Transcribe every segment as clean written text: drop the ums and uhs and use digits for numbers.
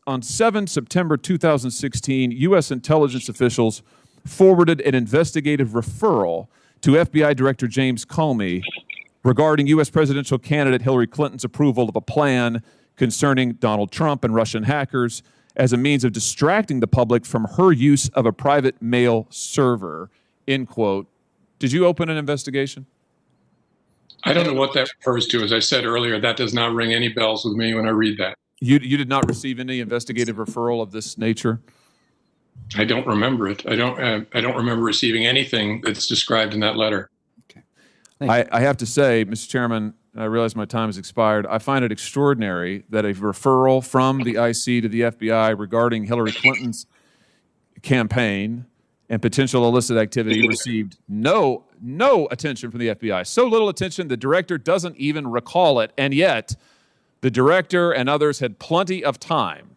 On 7 September 2016, U.S. intelligence officials forwarded an investigative referral to FBI Director James Comey regarding U.S. presidential candidate Hillary Clinton's approval of a plan concerning Donald Trump and Russian hackers as a means of distracting the public from her use of a private mail server, end quote. Did you open an investigation? I don't know what that refers to. As I said earlier, that does not ring any bells with me when I read that. You did not receive any investigative referral of this nature? I don't remember it. I don't remember receiving anything that's described in that letter. Okay. I have to say, Mr. Chairman, I realize my time has expired. I find it extraordinary that a referral from the IC to the FBI regarding Hillary Clinton's campaign and potential illicit activity received no attention from the FBI. So little attention, the director doesn't even recall it, and yet the director and others had plenty of time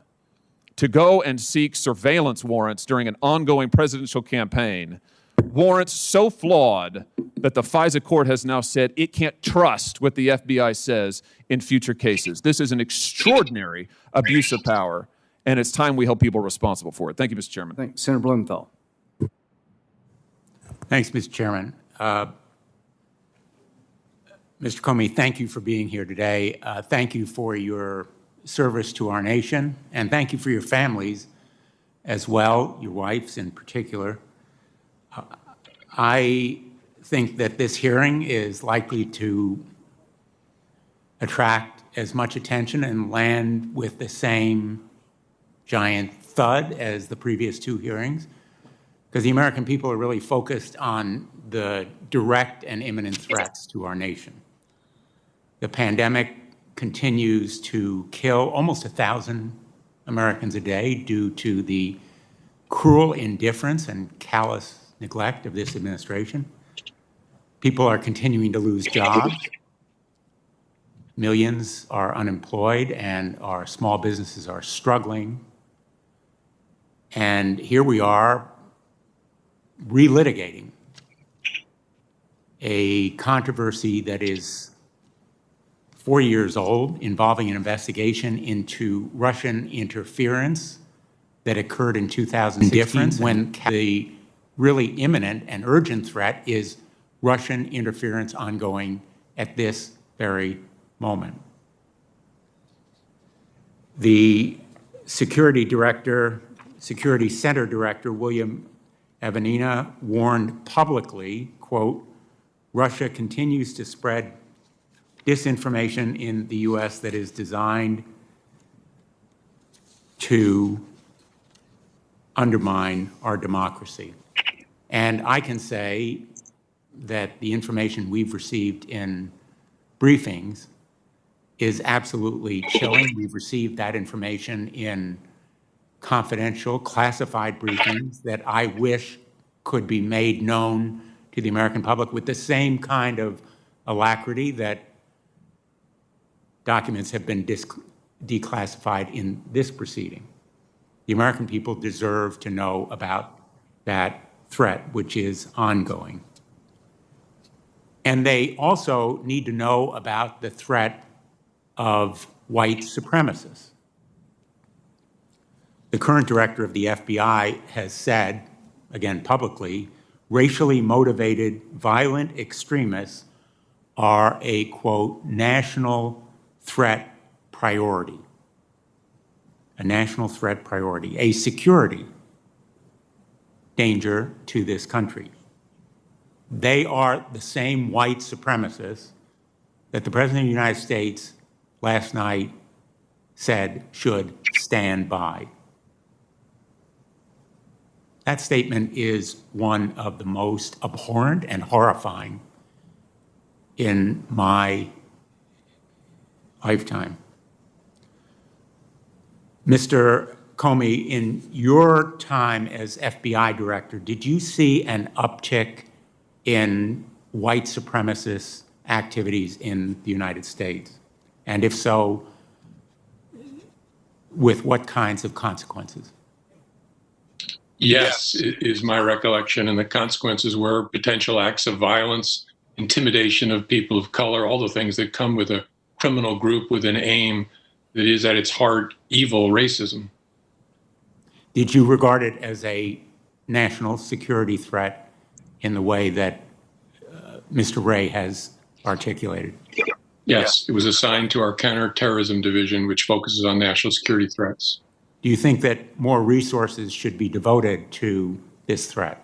to go and seek surveillance warrants during an ongoing presidential campaign, warrants so flawed that the FISA court has now said it can't trust what the FBI says in future cases. This is an extraordinary abuse of power, and it's time we held people responsible for it. Thank you, Mr. Chairman. Thanks. Senator Blumenthal. Thanks, Mr. Chairman. Mr. Comey, thank you for being here today. Thank you for your service to our nation, and thank you for your families as well, your wives in particular. I think that this hearing is likely to attract as much attention and land with the same giant thud as the previous two hearings, because the American people are really focused on the direct and imminent threats to our nation. The pandemic continues to kill almost 1,000 Americans a day due to the cruel indifference and callous neglect of this administration. People are continuing to lose jobs. Millions are unemployed, and our small businesses are struggling. And here we are relitigating a controversy that is 4 years old, involving an investigation into Russian interference that occurred in 2016, when the really imminent and urgent threat is Russian interference ongoing at this very moment. The Security Center Director, William Evanina, warned publicly, quote, Russia continues to spread disinformation in the U.S. that is designed to undermine our democracy. And I can say that the information we've received in briefings is absolutely chilling. We've received that information in confidential, classified briefings that I wish could be made known to the American public with the same kind of alacrity that documents have been declassified in this proceeding. The American people deserve to know about that threat, which is ongoing. And they also need to know about the threat of white supremacists. The current director of the FBI has said, again publicly, racially motivated violent extremists are a, quote, national threat priority. A national threat priority, a security danger to this country. They are the same white supremacists that the President of the United States last night said should stand by. That statement is one of the most abhorrent and horrifying in my lifetime. Mr. Comey, in your time as FBI director, did you see an uptick in white supremacist activities in the United States? And if so, with what kinds of consequences? Yes, it is my recollection, and the consequences were potential acts of violence, intimidation of people of color, all the things that come with a criminal group with an aim that is at its heart evil racism. Did you regard it as a national security threat in the way that Mr. Ray has articulated? Yes, it was assigned to our counterterrorism division, which focuses on national security threats. Do you think that more resources should be devoted to this threat?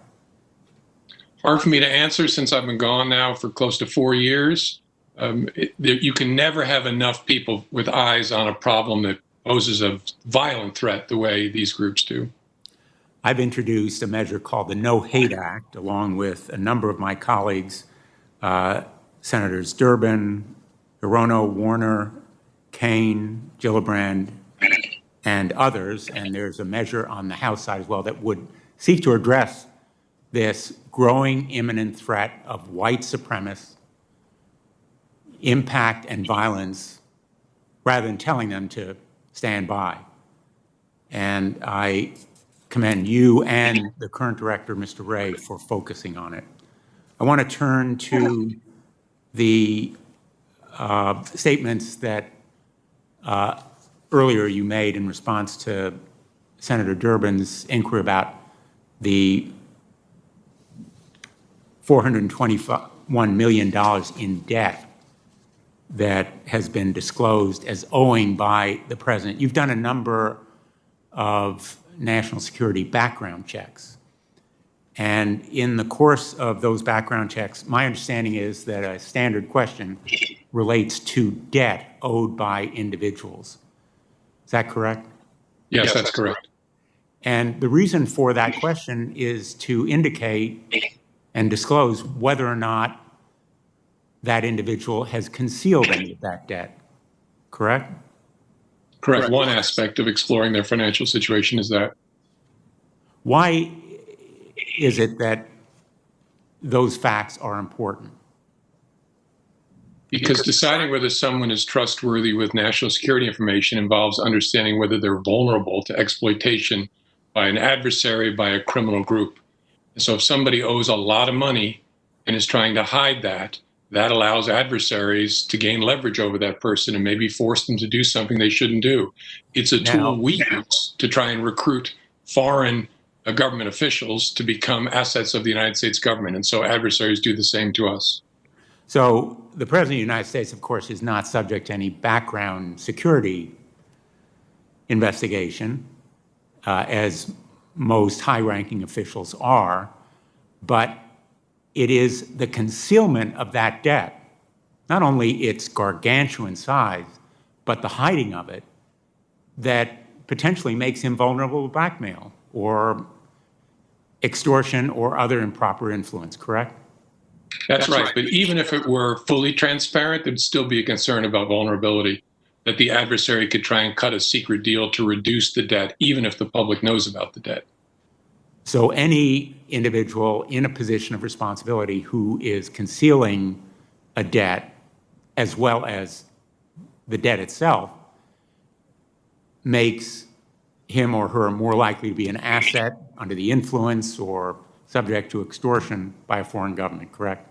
Hard for me to answer since I've been gone now for close to 4 years. You can never have enough people with eyes on a problem that poses a violent threat the way these groups do. I've introduced a measure called the No Hate Act, along with a number of my colleagues, Senators Durbin, Hirono, Warner, Kane, Gillibrand, and others. And there's a measure on the House side as well that would seek to address this growing imminent threat of white supremacists, impact and violence, rather than telling them to stand by. And I commend you and the current director, Mr. Ray, for focusing on it. I want to turn to the statements that earlier you made in response to Senator Durbin's inquiry about the $421 million in debt that has been disclosed as owing by the president. You've done a number of national security background checks. And in the course of those background checks, my understanding is that a standard question relates to debt owed by individuals. Is that correct? Yes, that's correct. And the reason for that question is to indicate and disclose whether or not that individual has concealed any of that debt, correct? Correct. One aspect of exploring their financial situation is that. Why is it that those facts are important? Because deciding whether someone is trustworthy with national security information involves understanding whether they're vulnerable to exploitation by an adversary, by a criminal group. And so if somebody owes a lot of money and is trying to hide that, that allows adversaries to gain leverage over that person and maybe force them to do something they shouldn't do. It's a tool we use to try and recruit foreign government officials to become assets of the United States government. And so adversaries do the same to us. So the President of the United States, of course, is not subject to any background security investigation, as most high-ranking officials are, but it is the concealment of that debt, not only its gargantuan size, but the hiding of it, that potentially makes him vulnerable to blackmail or extortion or other improper influence, correct? That's right. But even if it were fully transparent, there'd still be a concern about vulnerability, that the adversary could try and cut a secret deal to reduce the debt, even if the public knows about the debt. So any individual in a position of responsibility who is concealing a debt as well as the debt itself makes him or her more likely to be an asset under the influence or subject to extortion by a foreign government, correct?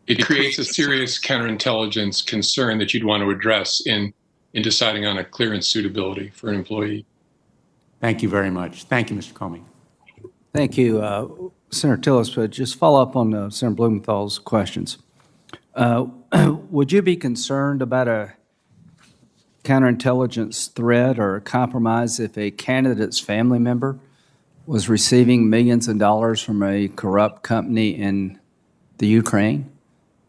It creates a serious counterintelligence concern that you'd want to address in deciding on a clearance suitability for an employee. Thank you very much. Thank you, Mr. Comey. Thank you, Senator Tillis. But just follow up on Senator Blumenthal's questions. Would you be concerned about a counterintelligence threat or a compromise if a candidate's family member was receiving millions of dollars from a corrupt company in the Ukraine?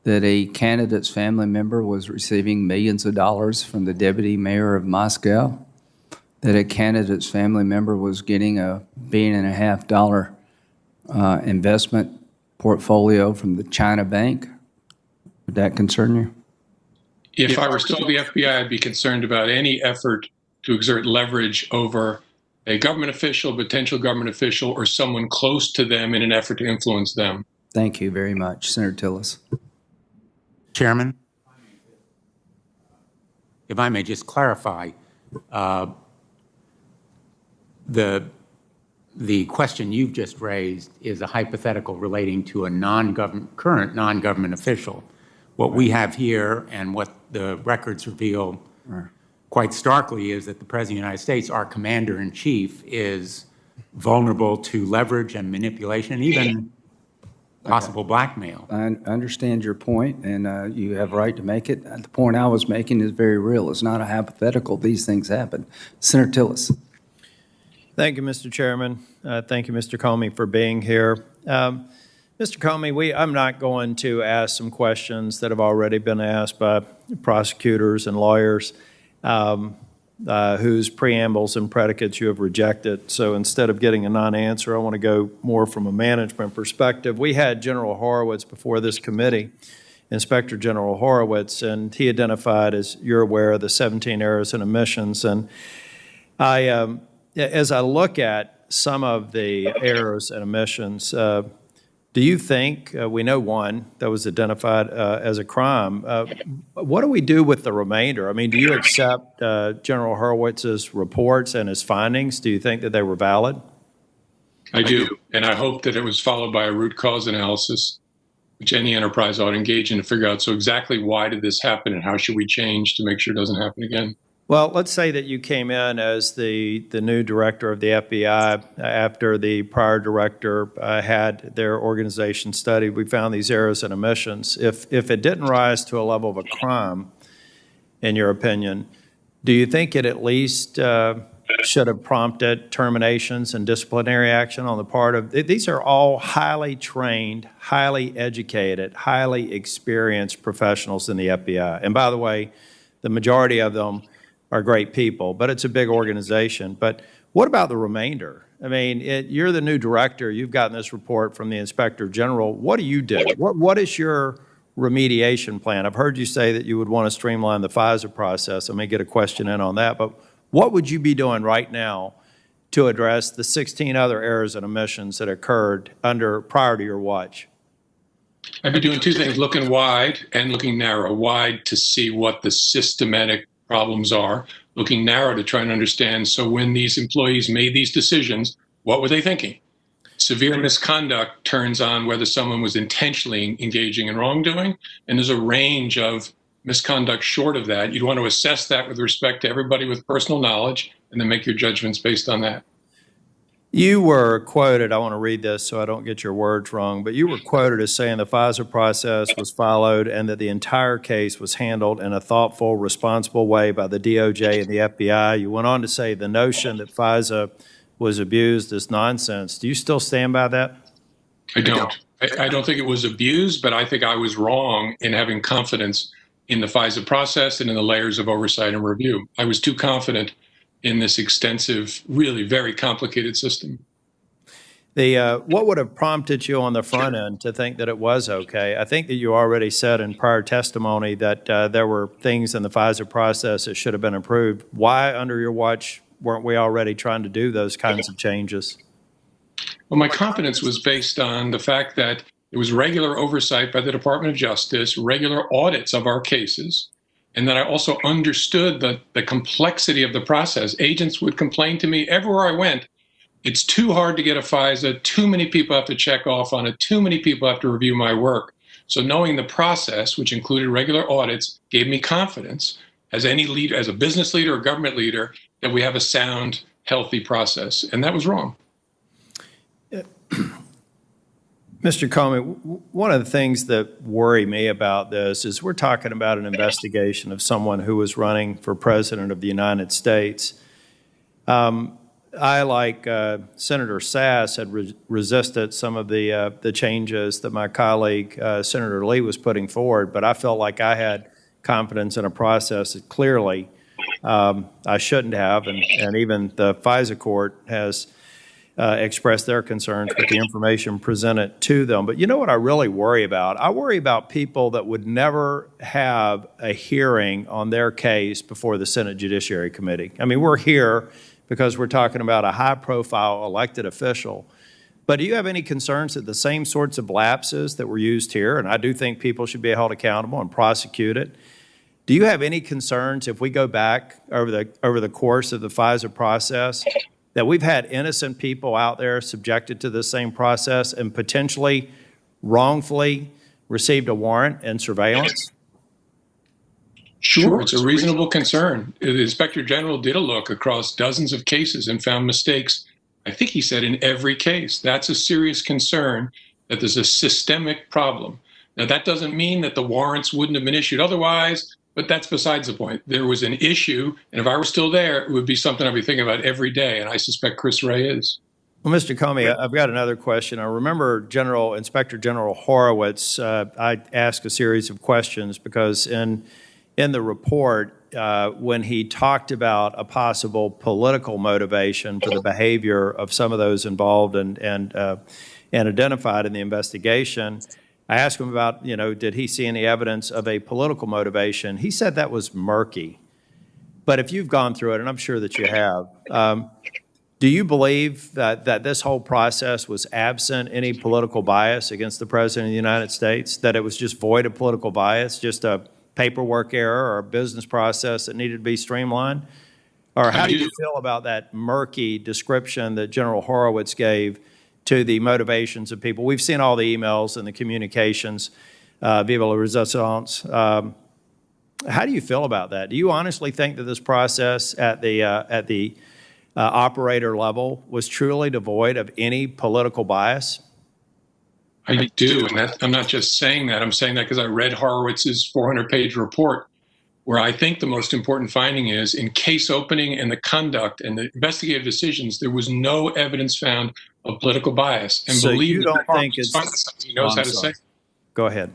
That a candidate's family member was receiving millions of dollars from the deputy mayor of Moscow? That a candidate's family member was getting a $1.5 billion investment portfolio from the China bank? Would that concern you? If I were still the FBI, I'd be concerned about any effort to exert leverage over a government official, potential government official, or someone close to them in an effort to influence them. Thank you very much, Senator Tillis. Chairman, if I may just clarify, the question you've just raised is a hypothetical relating to a current non-government official. What we have here and what the records reveal quite starkly is that the President of the United States, our commander-in-chief, is vulnerable to leverage and manipulation and even possible blackmail. I understand your point, and you have a right to make it. The point I was making is very real. It's not a hypothetical. These things happen. Senator Tillis. Thank you, Mr. Chairman. Thank you, Mr. Comey, for being here. Mr. Comey, I'm not going to ask some questions that have already been asked by prosecutors and lawyers whose preambles and predicates you have rejected. So instead of getting a non-answer, I want to go more from a management perspective. We had General Horowitz before this committee, Inspector General Horowitz, and he identified, as you're aware, the 17 errors and omissions. And as I look at some of the errors and omissions, do you think, we know one that was identified as a crime, what do we do with the remainder? I mean, do you accept General Horowitz's reports and his findings? Do you think that they were valid? I do, and I hope that it was followed by a root cause analysis, which any enterprise ought to engage in to figure out, so exactly why did this happen and how should we change to make sure it doesn't happen again? Well, let's say that you came in as the new director of the FBI after the prior director had their organization studied. We found these errors and omissions. If it didn't rise to a level of a crime, in your opinion, do you think it at least should have prompted terminations and disciplinary action on the part of, these are all highly trained, highly educated, highly experienced professionals in the FBI. And by the way, the majority of them are great people, but it's a big organization. But what about the remainder? I mean, you're the new director. You've gotten this report from the Inspector General. What do you do? What is your remediation plan? I've heard you say that you would want to streamline the FISA process. I may get a question in on that, but what would you be doing right now to address the 16 other errors and omissions that occurred prior to your watch? I'd be doing two things, looking wide and looking narrow. Wide to see what the systematic problems are, looking narrow to try and understand, so when these employees made these decisions, what were they thinking? Severe misconduct turns on whether someone was intentionally engaging in wrongdoing, and there's a range of misconduct short of that. You'd want to assess that with respect to everybody with personal knowledge and then make your judgments based on that. You were quoted, I want to read this so I don't get your words wrong, but you were quoted as saying the FISA process was followed and that the entire case was handled in a thoughtful, responsible way by the DOJ and the FBI. You went on to say the notion that FISA was abused is nonsense. Do you still stand by that? I don't. I don't think it was abused, but I think I was wrong in having confidence in the FISA process and in the layers of oversight and review. I was too confident in this extensive, really very complicated system. What would have prompted you on the front end to think that it was okay? I think that you already said in prior testimony that there were things in the FISA process that should have been improved. Why, under your watch, weren't we already trying to do those kinds of changes? Well, my confidence was based on the fact that there was regular oversight by the Department of Justice, regular audits of our cases, and that I also understood the complexity of the process. Agents would complain to me everywhere I went, it's too hard to get a FISA, too many people have to check off on it, too many people have to review my work. So knowing the process, which included regular audits, gave me confidence as any leader, as a business leader or government leader, that we have a sound, healthy process. And that was wrong. Mr. Comey, one of the things that worry me about this is we're talking about an investigation of someone who was running for president of the United States. I, like Senator Sass, had resisted some of the changes that my colleague, Senator Lee, was putting forward, but I felt like I had confidence in a process that clearly I shouldn't have, and even the FISA court has express their concerns with the information presented to them. But you know what I really worry about? I worry about people that would never have a hearing on their case before the Senate Judiciary Committee. I mean, we're here because we're talking about a high-profile elected official. But do you have any concerns that the same sorts of lapses that were used here, and I do think people should be held accountable and prosecuted, do you have any concerns if we go back over the course of the FISA process that we've had innocent people out there subjected to the same process and potentially wrongfully received a warrant and surveillance? Sure, it's a reasonable concern. The Inspector General did a look across dozens of cases and found mistakes, I think he said, in every case. That's a serious concern, that there's a systemic problem. Now, that doesn't mean that the warrants wouldn't have been issued otherwise, but that's besides the point. There was an issue, and if I were still there, it would be something I'd be thinking about every day, and I suspect Chris Wray is. Well, Mr. Comey, I've got another question. I remember Inspector General Horowitz, I asked a series of questions because in the report, when he talked about a possible political motivation for the behavior of some of those involved and identified in the investigation, I asked him about, did he see any evidence of a political motivation? He said that was murky. But if you've gone through it, and I'm sure that you have, do you believe that this whole process was absent any political bias against the President of the United States, that it was just void of political bias, just a paperwork error or a business process that needed to be streamlined? Or how do you feel about that murky description that General Horowitz gave to the motivations of people? We've seen all the emails and the communications, vive la resistance. How do you feel about that? Do you honestly think that this process at the operator level was truly devoid of any political bias? I do, and I'm not just saying that. I'm saying that because I read Horowitz's 400-page report, where I think the most important finding is in case opening and the conduct and the investigative decisions, there was no evidence found of political bias. And so believe you me, don't think it's... he knows how to say it. Go ahead.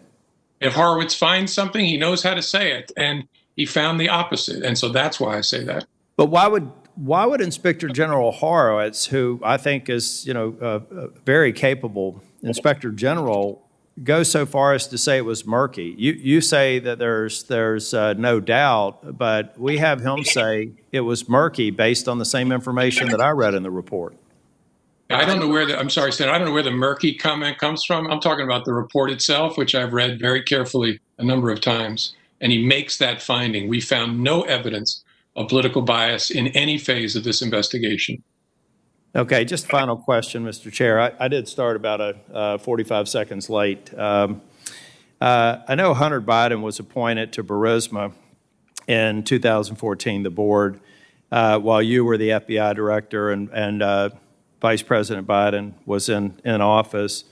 If Horowitz finds something, he knows how to say it, and he found the opposite. And so that's why I say that. But why would Inspector General Horowitz, who I think is, very capable Inspector General, go so far as to say it was murky? You say that there's no doubt, but we have him say it was murky based on the same information that I read in the report. I don't know where I'm sorry, Senator, I don't know where the murky comment comes from. I'm talking about the report itself, which I've read very carefully a number of times. And he makes that finding. We found no evidence of political bias in any phase of this investigation. Okay, just final question, Mr. Chair. I did start about 45 seconds late. I know Hunter Biden was appointed to Burisma in 2014, the board, while you were the FBI director and Vice President Biden was in office.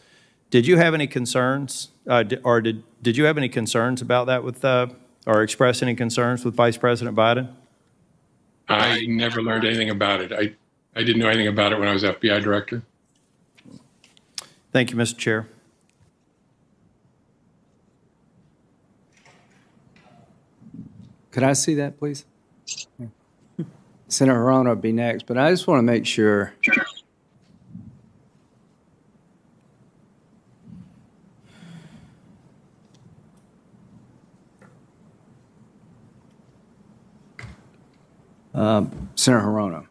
Did you have any concerns, or did you have any concerns about that with, or express any concerns with Vice President Biden? I never learned anything about it. I didn't know anything about it when I was FBI director. Thank you, Mr. Chair. Could I see that, please? Senator Hirono will be next, but I just want to make sure. Senator Hirono.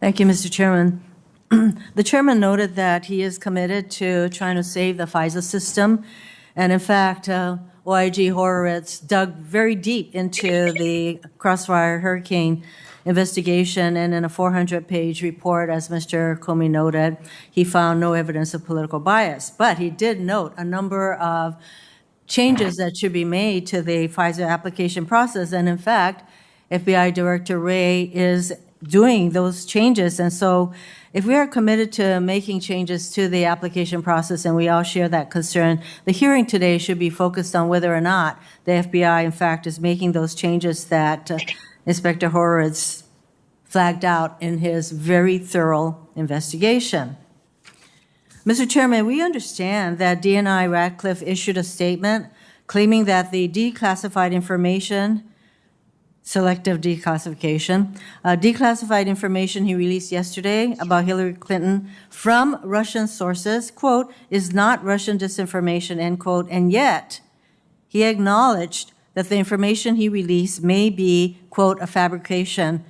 Thank you, Mr. Chairman. The chairman noted that he is committed to trying to save the FISA system. And in fact, OIG Horowitz dug very deep into the Crossfire Hurricane investigation, and in a 400-page report, as Mr. Comey noted, he found no evidence of political bias. But he did note a number of changes that should be made to the FISA application process. And in fact, FBI Director Wray is doing those changes. And so if we are committed to making changes to the application process, and we all share that concern, the hearing today should be focused on whether or not the FBI, in fact, is making those changes that Inspector Horowitz flagged out in his very thorough investigation. Mr. Chairman, we understand that DNI Radcliffe issued a statement claiming that the declassified information, selective declassification, declassified information he released yesterday about Hillary Clinton from Russian sources, quote, is not Russian disinformation, end quote, and yet he acknowledged that the information he released may be, quote, a fabrication.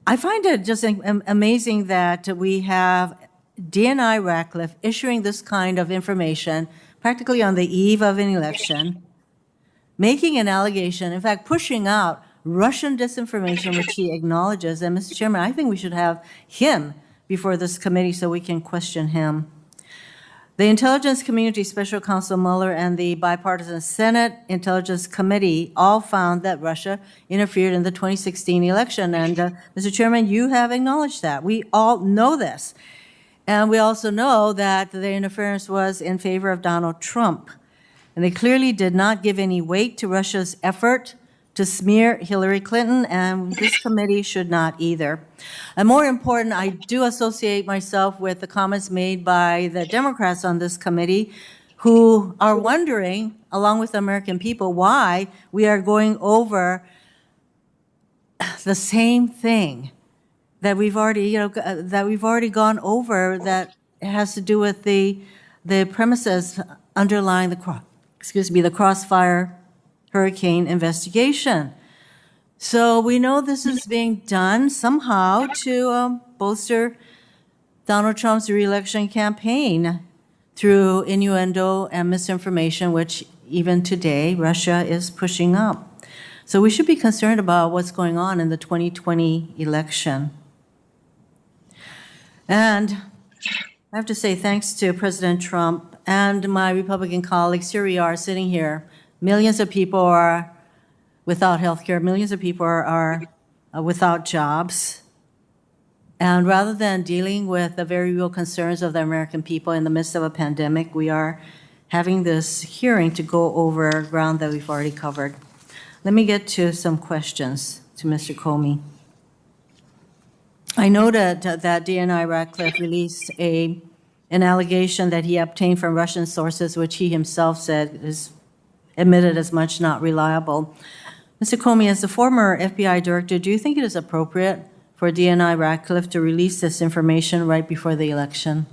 I find it just amazing that we have DNI Radcliffe issuing this kind of information practically on the eve of an election, making an allegation, in fact, pushing out Russian disinformation, which he acknowledges. And Mr. Chairman, I think we should have him before this committee so we can question him. The Intelligence Community Special Counsel Mueller and the Bipartisan Senate Intelligence Committee all found that Russia interfered in the 2016 election. And, Mr. Chairman, you have acknowledged that. We all know this. And we also know that the interference was in favor of Donald Trump. And they clearly did not give any weight to Russia's effort to smear Hillary Clinton, and this committee should not either. And more important, I do associate myself with the comments made by the Democrats on this committee who are wondering, along with the American people, why we are going over the same thing that we've already, that we've already gone over, that has to do with the premises underlying the Crossfire Hurricane investigation. So we know this is being done somehow to bolster Donald Trump's reelection campaign through innuendo and misinformation, which even today Russia is pushing up. So we should be concerned about what's going on in the 2020 election. And I have to say thanks to President Trump and my Republican colleagues. Here we are sitting here. Millions of people are without health care. Millions of people are without jobs. And rather than dealing with the very real concerns of the American people in the midst of a pandemic, we are having this hearing to go over ground that we've already covered. Let me get to some questions to Mr. Comey. I know that DNI Ratcliffe released an allegation that he obtained from Russian sources, which he himself said is admitted as much not reliable. Mr. Comey, as the former FBI director, do you think it is appropriate for DNI Ratcliffe to release this information right before the election?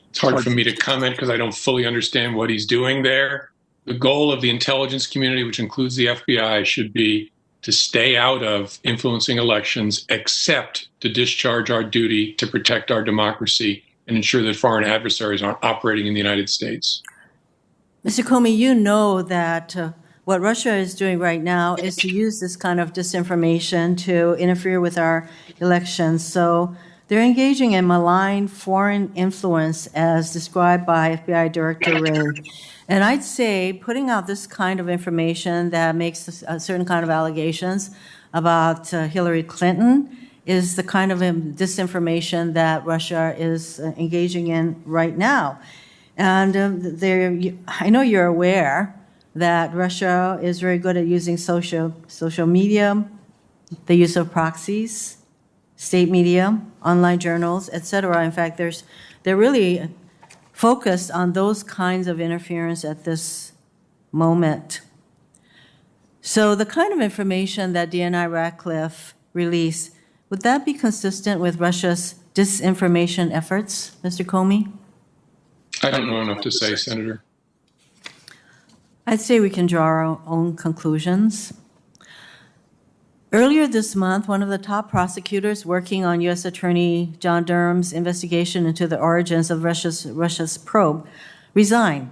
It's hard for me to comment because I don't fully understand what he's doing there. The goal of the intelligence community, which includes the FBI, should be to stay out of influencing elections, except to discharge our duty to protect our democracy and ensure that foreign adversaries aren't operating in the United States. Mr. Comey, you know that what Russia is doing right now is to use this kind of disinformation to interfere with our elections. So they're engaging in malign foreign influence as described by FBI Director Wray. And I'd say putting out this kind of information that makes a certain kind of allegations about Hillary Clinton is the kind of disinformation that Russia is engaging in right now. And I know you're aware that Russia is very good at using social media, the use of proxies, state media, online journals, et cetera. In fact, they're really focused on those kinds of interference at this moment. So the kind of information that DNI Ratcliffe released, would that be consistent with Russia's disinformation efforts, Mr. Comey? I don't know enough to say, Senator. I'd say we can draw our own conclusions. Earlier this month, one of the top prosecutors working on U.S. Attorney John Durham's investigation into the origins of Russia's probe resigned.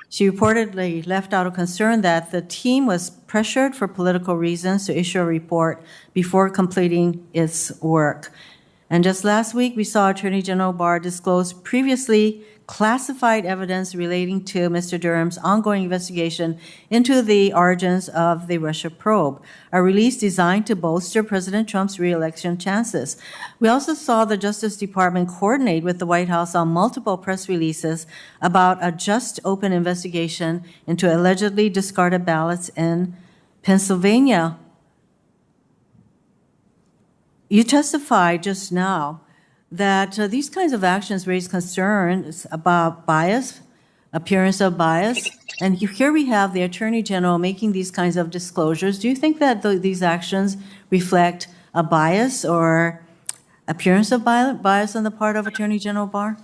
She reportedly left out a concern that the team was pressured for political reasons to issue a report before completing its work. And just last week, we saw Attorney General Barr disclose previously classified evidence relating to Mr. Durham's ongoing investigation into the origins of the Russia probe, a release designed to bolster President Trump's re-election chances. We also saw the Justice Department coordinate with the White House on multiple press releases about a just open investigation into allegedly discarded ballots in Pennsylvania. You testified just now that these kinds of actions raise concerns about bias, appearance of bias, and here we have the Attorney General making these kinds of disclosures. Do you think that these actions reflect a bias or appearance of bias on the part of Attorney General Barr?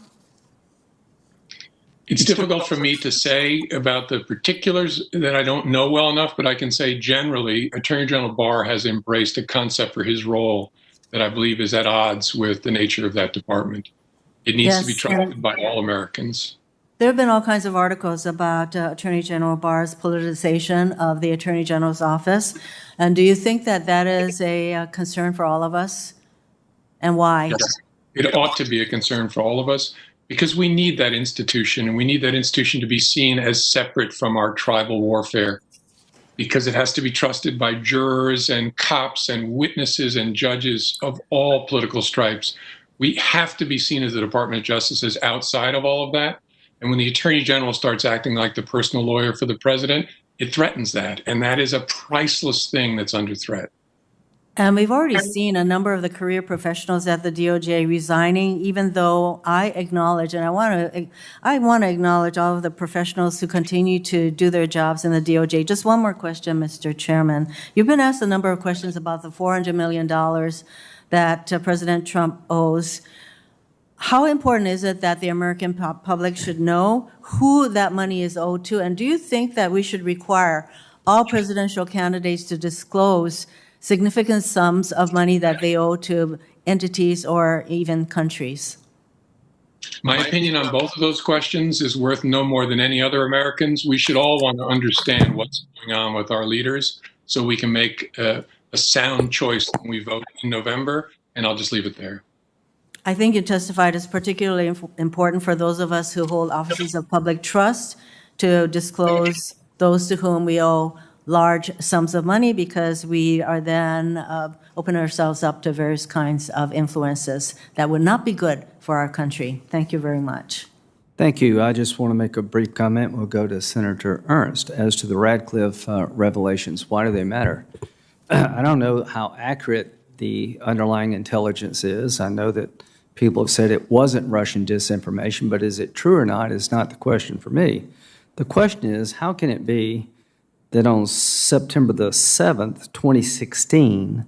It's difficult for me to say about the particulars that I don't know well enough, but I can say generally, Attorney General Barr has embraced a concept for his role that I believe is at odds with the nature of that department. It needs to be trusted by all Americans. There have been all kinds of articles about Attorney General Barr's politicization of the Attorney General's office. And do you think that that is a concern for all of us? And why? Yes. It ought to be a concern for all of us. because we need that institution, and we need that institution to be seen as separate from our tribal warfare, because it has to be trusted by jurors and cops and witnesses and judges of all political stripes. We have to be seen as the Department of Justice as outside of all of that. And when the Attorney General starts acting like the personal lawyer for the president, it threatens that. And that is a priceless thing that's under threat. And we've already seen a number of the career professionals at the DOJ resigning, even though I acknowledge, and I want to acknowledge all of the professionals who continue to do their jobs in the DOJ. Just one more question, Mr. Chairman. You've been asked a number of questions about the $400 million that President Trump owes. How important is it that the American public should know who that money is owed to? And do you think that we should require all presidential candidates to disclose significant sums of money that they owe to entities or even countries? My opinion on both of those questions is worth no more than any other Americans. We should all want to understand what's going on with our leaders so we can make a sound choice when we vote in November, and I'll just leave it there. I think you testified is particularly important for those of us who hold offices of public trust to disclose those to whom we owe large sums of money, because we are then opening ourselves up to various kinds of influences that would not be good for our country. Thank you very much. Thank you. I just want to make a brief comment. We'll go to Senator Ernst. As to the Radcliffe revelations, why do they matter? I don't know how accurate the underlying intelligence is. I know that people have said it wasn't Russian disinformation, but is it true or not is not the question for me. The question is, how can it be that on September the 7th, 2016,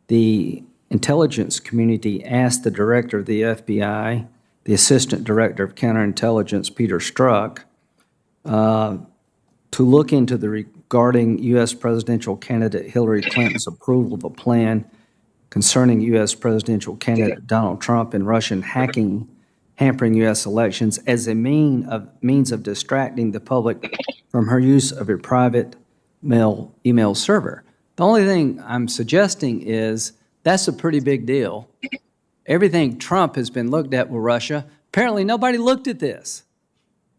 the intelligence community asked the director of the FBI, the assistant director of counterintelligence, Peter Strzok, to look into the regarding U.S. presidential candidate Hillary Clinton's approval of a plan concerning U.S. presidential candidate Donald Trump and Russian hacking hampering U.S. elections as a means of distracting the public from her use of a private email server. The only thing I'm suggesting is that's a pretty big deal. Everything Trump has been looked at with Russia, apparently nobody looked at this.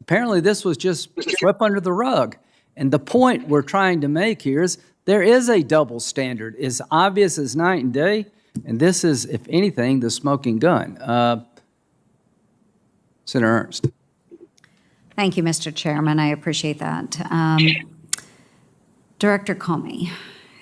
Apparently this was just swept under the rug. And the point we're trying to make here is there is a double standard, as obvious as night and day, and this is, if anything, the smoking gun. Senator Ernst. Thank you, Mr. Chairman. I appreciate that. Director Comey,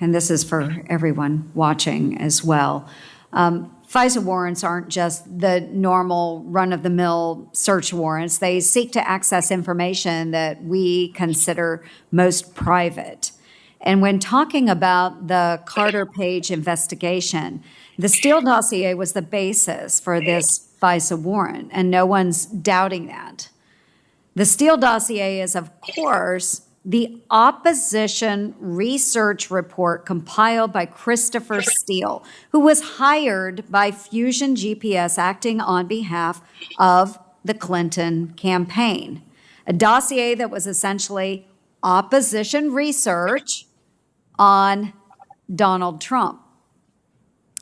and this is for everyone watching as well. FISA warrants aren't just the normal run-of-the-mill search warrants. They seek to access information that we consider most private. And when talking about the Carter Page investigation, the Steele dossier was the basis for this FISA warrant, and no one's doubting that. The Steele dossier is, of course, the opposition research report compiled by Christopher Steele, who was hired by Fusion GPS acting on behalf of the Clinton campaign. A dossier that was essentially opposition research on Donald Trump.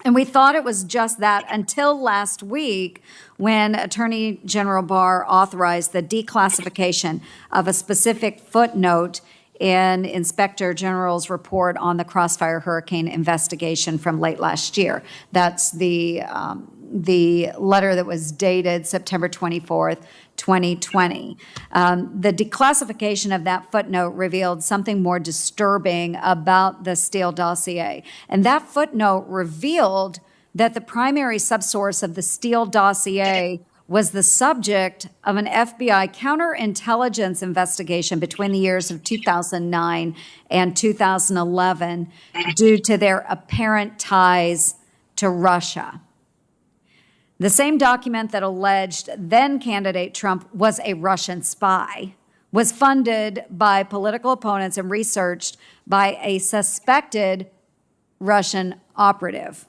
And we thought it was just that until last week when Attorney General Barr authorized the declassification of a specific footnote in Inspector General's report on the Crossfire Hurricane investigation from late last year. That's the letter that was dated September 24th, 2020. The declassification of that footnote revealed something more disturbing about the Steele dossier. And that footnote revealed that the primary subsource of the Steele dossier was the subject of an FBI counterintelligence investigation between the years of 2009 and 2011 due to their apparent ties to Russia. The same document that alleged then-candidate Trump was a Russian spy was funded by political opponents and researched by a suspected Russian operative.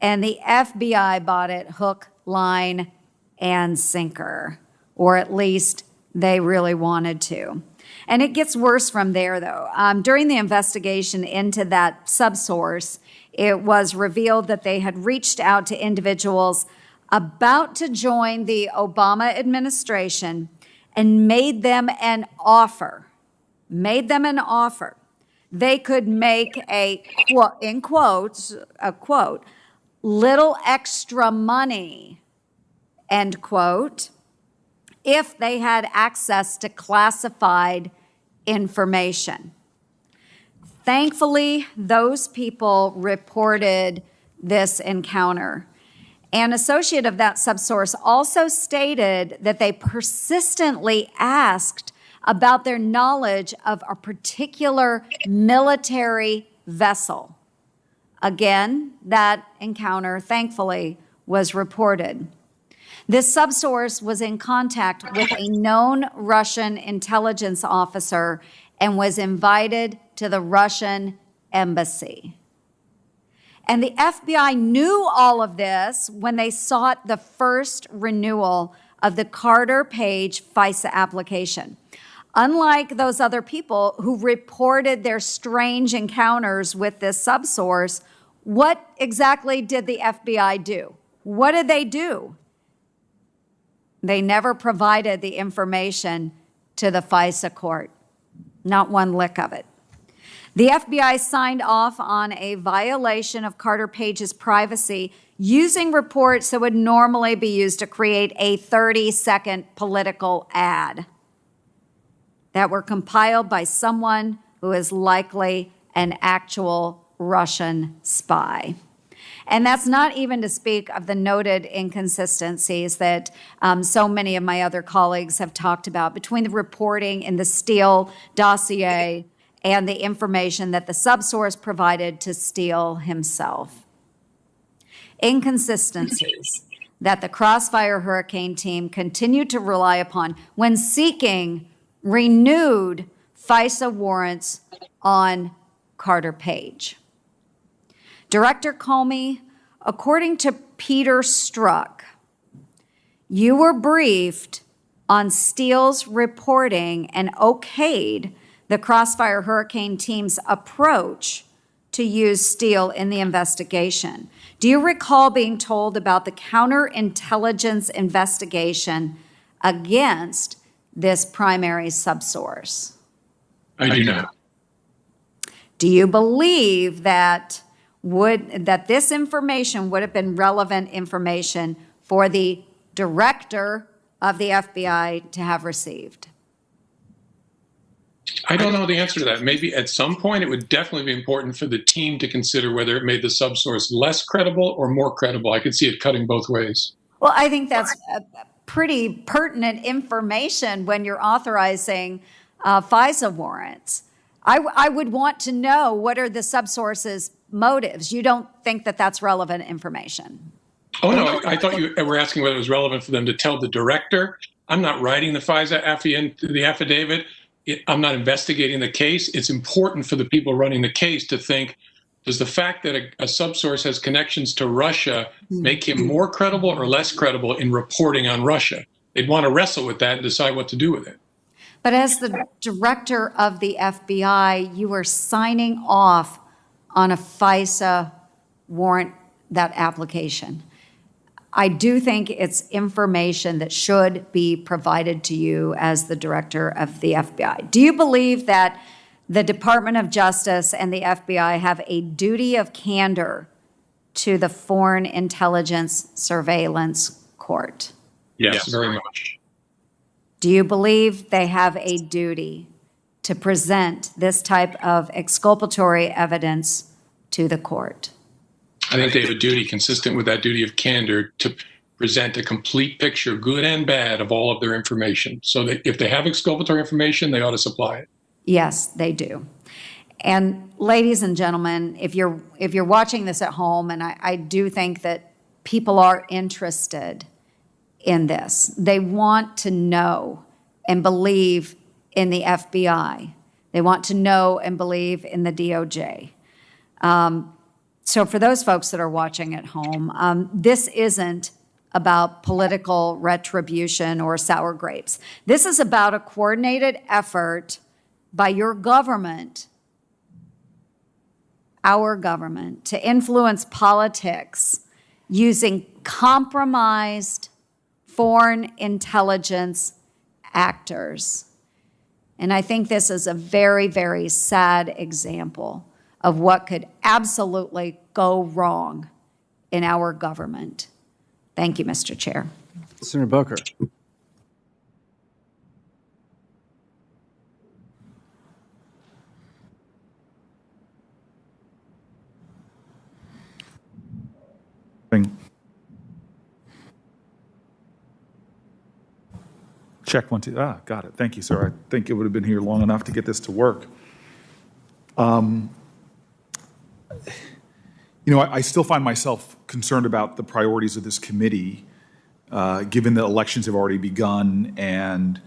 And the FBI bought it hook, line, and sinker, or at least they really wanted to. And it gets worse from there, though. During the investigation into that subsource, it was revealed that they had reached out to individuals about to join the Obama administration and made them an offer, they could make a, in quotes, a quote, little extra money, end quote, if they had access to classified information. Thankfully, those people reported this encounter. An associate of that subsource also stated that they persistently asked about their knowledge of a particular military vessel. Again, that encounter, thankfully, was reported. This subsource was in contact with a known Russian intelligence officer and was invited to the Russian embassy. And the FBI knew all of this when they sought the first renewal of the Carter Page FISA application. Unlike those other people who reported their strange encounters with this subsource, what exactly did the FBI do? What did they do? They never provided the information to the FISA court. Not one lick of it. The FBI signed off on a violation of Carter Page's privacy using reports that would normally be used to create a 30-second political ad that were compiled by someone who is likely an actual Russian spy. And that's not even to speak of the noted inconsistencies that so many of my other colleagues have talked about between the reporting in the Steele dossier and the information that the subsource provided to Steele himself. Inconsistencies that the Crossfire Hurricane team continued to rely upon when seeking renewed FISA warrants on Carter Page. Director Comey, according to Peter Strzok, you were briefed on Steele's reporting and okayed the Crossfire Hurricane team's approach to use Steele in the investigation. Do you recall being told about the counterintelligence investigation against this primary subsource? I do not. Do you believe that this information would have been relevant information for the director of the FBI to have received? I don't know the answer to that. Maybe at some point it would definitely be important for the team to consider whether it made the subsource less credible or more credible. I could see it cutting both ways. Well, I think that's pretty pertinent information when you're authorizing FISA warrants. I would want to know what are the subsource's motives. You don't think that that's relevant information? Oh, no, I thought you were asking whether it was relevant for them to tell the director. I'm not writing the FISA affidavit. I'm not investigating the case. It's important for the people running the case to think, does the fact that a subsource has connections to Russia make him more credible or less credible in reporting on Russia? They'd want to wrestle with that and decide what to do with it. But as the director of the FBI, you were signing off on a FISA warrant, that application. I do think it's information that should be provided to you as the director of the FBI. Do you believe that the Department of Justice and the FBI have a duty of candor to the Foreign Intelligence Surveillance Court? Yes, very much. Do you believe they have a duty to present this type of exculpatory evidence to the court? I think they have a duty consistent with that duty of candor to present a complete picture, good and bad, of all of their information. So that if they have exculpatory information, they ought to supply it. Yes, they do. And ladies and gentlemen, if you're watching this at home, and I do think that people are interested in this, they want to know and believe in the FBI. They want to know and believe in the DOJ. So for those folks that are watching at home, this isn't about political retribution or sour grapes. This is about a coordinated effort by your government, our government, to influence politics using compromised foreign intelligence actors. And I think this is a very, very sad example of what could absolutely go wrong in our government. Thank you, Mr. Chair. Senator Booker. Check 1, 2. Got it. Thank you, sir. I think it would have been here long enough to get this to work. I still find myself concerned about the priorities of this committee, given the elections have already begun and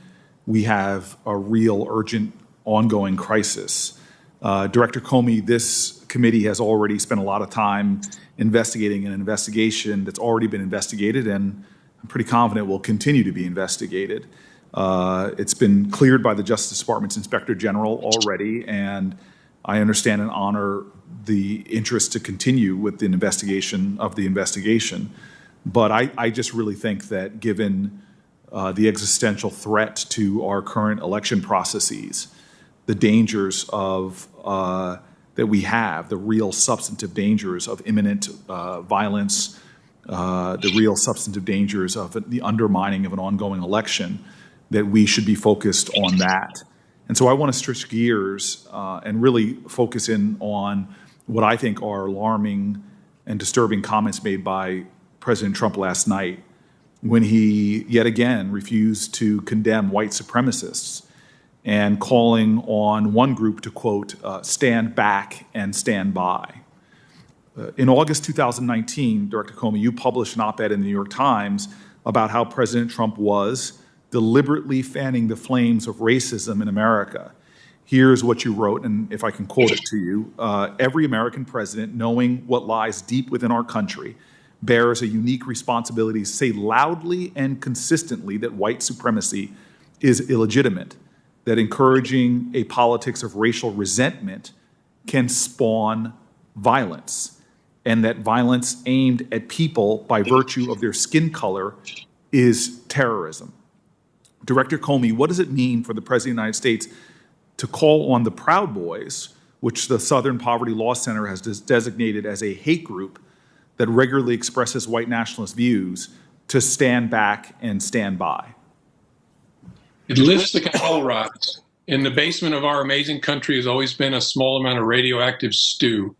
we have a real urgent ongoing crisis. Director Comey, this committee has already spent a lot of time investigating an investigation that's already been investigated, and I'm pretty confident will continue to be investigated. It's been cleared by the Justice Department's Inspector General already, and I understand and honor the interest to continue with the investigation of the investigation. But I just really think that given the existential threat to our current election processes, the dangers of that we have, the real substantive dangers of imminent violence, the real substantive dangers of the undermining of an ongoing election, that we should be focused on that. And so I want to switch gears and really focus in on what I think are alarming and disturbing comments made by President Trump last night when he yet again refused to condemn white supremacists and calling on one group to, quote, stand back and stand by. In August 2019, Director Comey, you published an op-ed in the New York Times about how President Trump was deliberately fanning the flames of racism in America. Here's what you wrote, and if I can quote it to you, every American president, knowing what lies deep within our country, bears a unique responsibility to say loudly and consistently that white supremacy is illegitimate, that encouraging a politics of racial resentment can spawn violence, and that violence aimed at people by virtue of their skin color is terrorism. Director Comey, what does it mean for the President of the United States to call on the Proud Boys, which the Southern Poverty Law Center has designated as a hate group that regularly expresses white nationalist views, to stand back and stand by? It lifts the control rods. In the basement of our amazing country has always been a small amount of radioactive stew,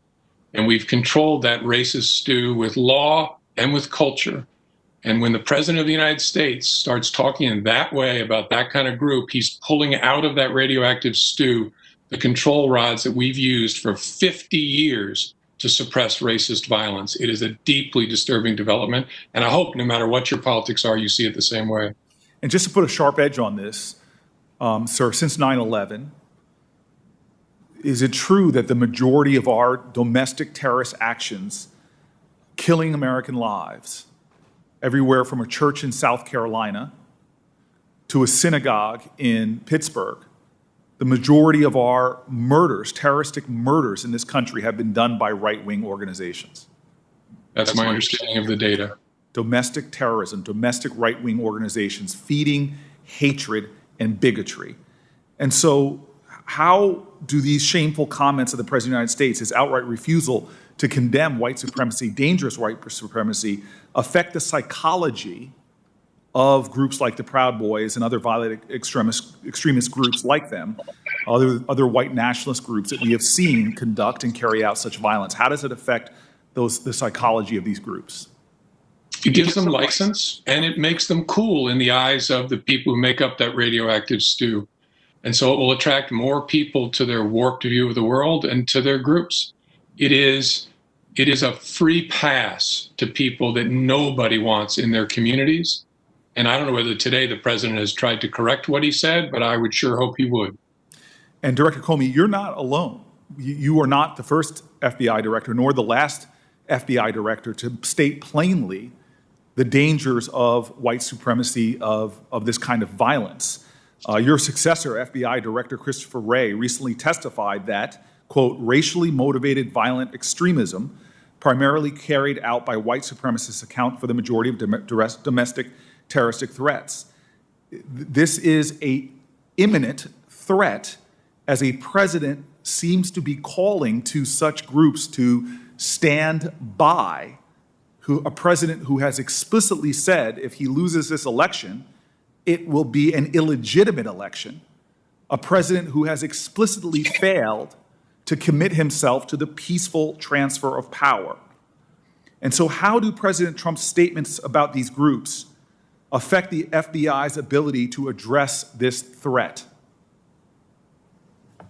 and we've controlled that racist stew with law and with culture. And when the President of the United States starts talking in that way about that kind of group, he's pulling out of that radioactive stew the control rods that we've used for 50 years to suppress racist violence. It is a deeply disturbing development, and I hope no matter what your politics are, you see it the same way. And just to put a sharp edge on this, sir, since 9/11, is it true that the majority of our domestic terrorist actions killing American lives, everywhere from a church in South Carolina to a synagogue in Pittsburgh, the majority of our murders, terroristic murders in this country, have been done by right-wing organizations? That's my understanding of the data. Domestic terrorism, domestic right-wing organizations feeding hatred and bigotry. And so how do these shameful comments of the President of the United States, his outright refusal to condemn white supremacy, dangerous white supremacy, affect the psychology of groups like the Proud Boys and other violent extremist groups like them, other white nationalist groups that we have seen conduct and carry out such violence? How does it affect the psychology of these groups? It gives them license, and it makes them cool in the eyes of the people who make up that radioactive stew. And so it will attract more people to their warped view of the world and to their groups. It is a free pass to people that nobody wants in their communities. And I don't know whether today the president has tried to correct what he said, but I would sure hope he would. And Director Comey, you're not alone. You are not the first FBI director, nor the last FBI director to state plainly the dangers of white supremacy, of this kind of violence. Your successor, FBI Director Christopher Wray, recently testified that, quote, racially motivated violent extremism primarily carried out by white supremacists, account for the majority of domestic terroristic threats. This is an imminent threat, as a president seems to be calling to such groups to stand by, a president who has explicitly said if he loses this election, it will be an illegitimate election, a president who has explicitly failed to commit himself to the peaceful transfer of power. And so how do President Trump's statements about these groups affect the FBI's ability to address this threat?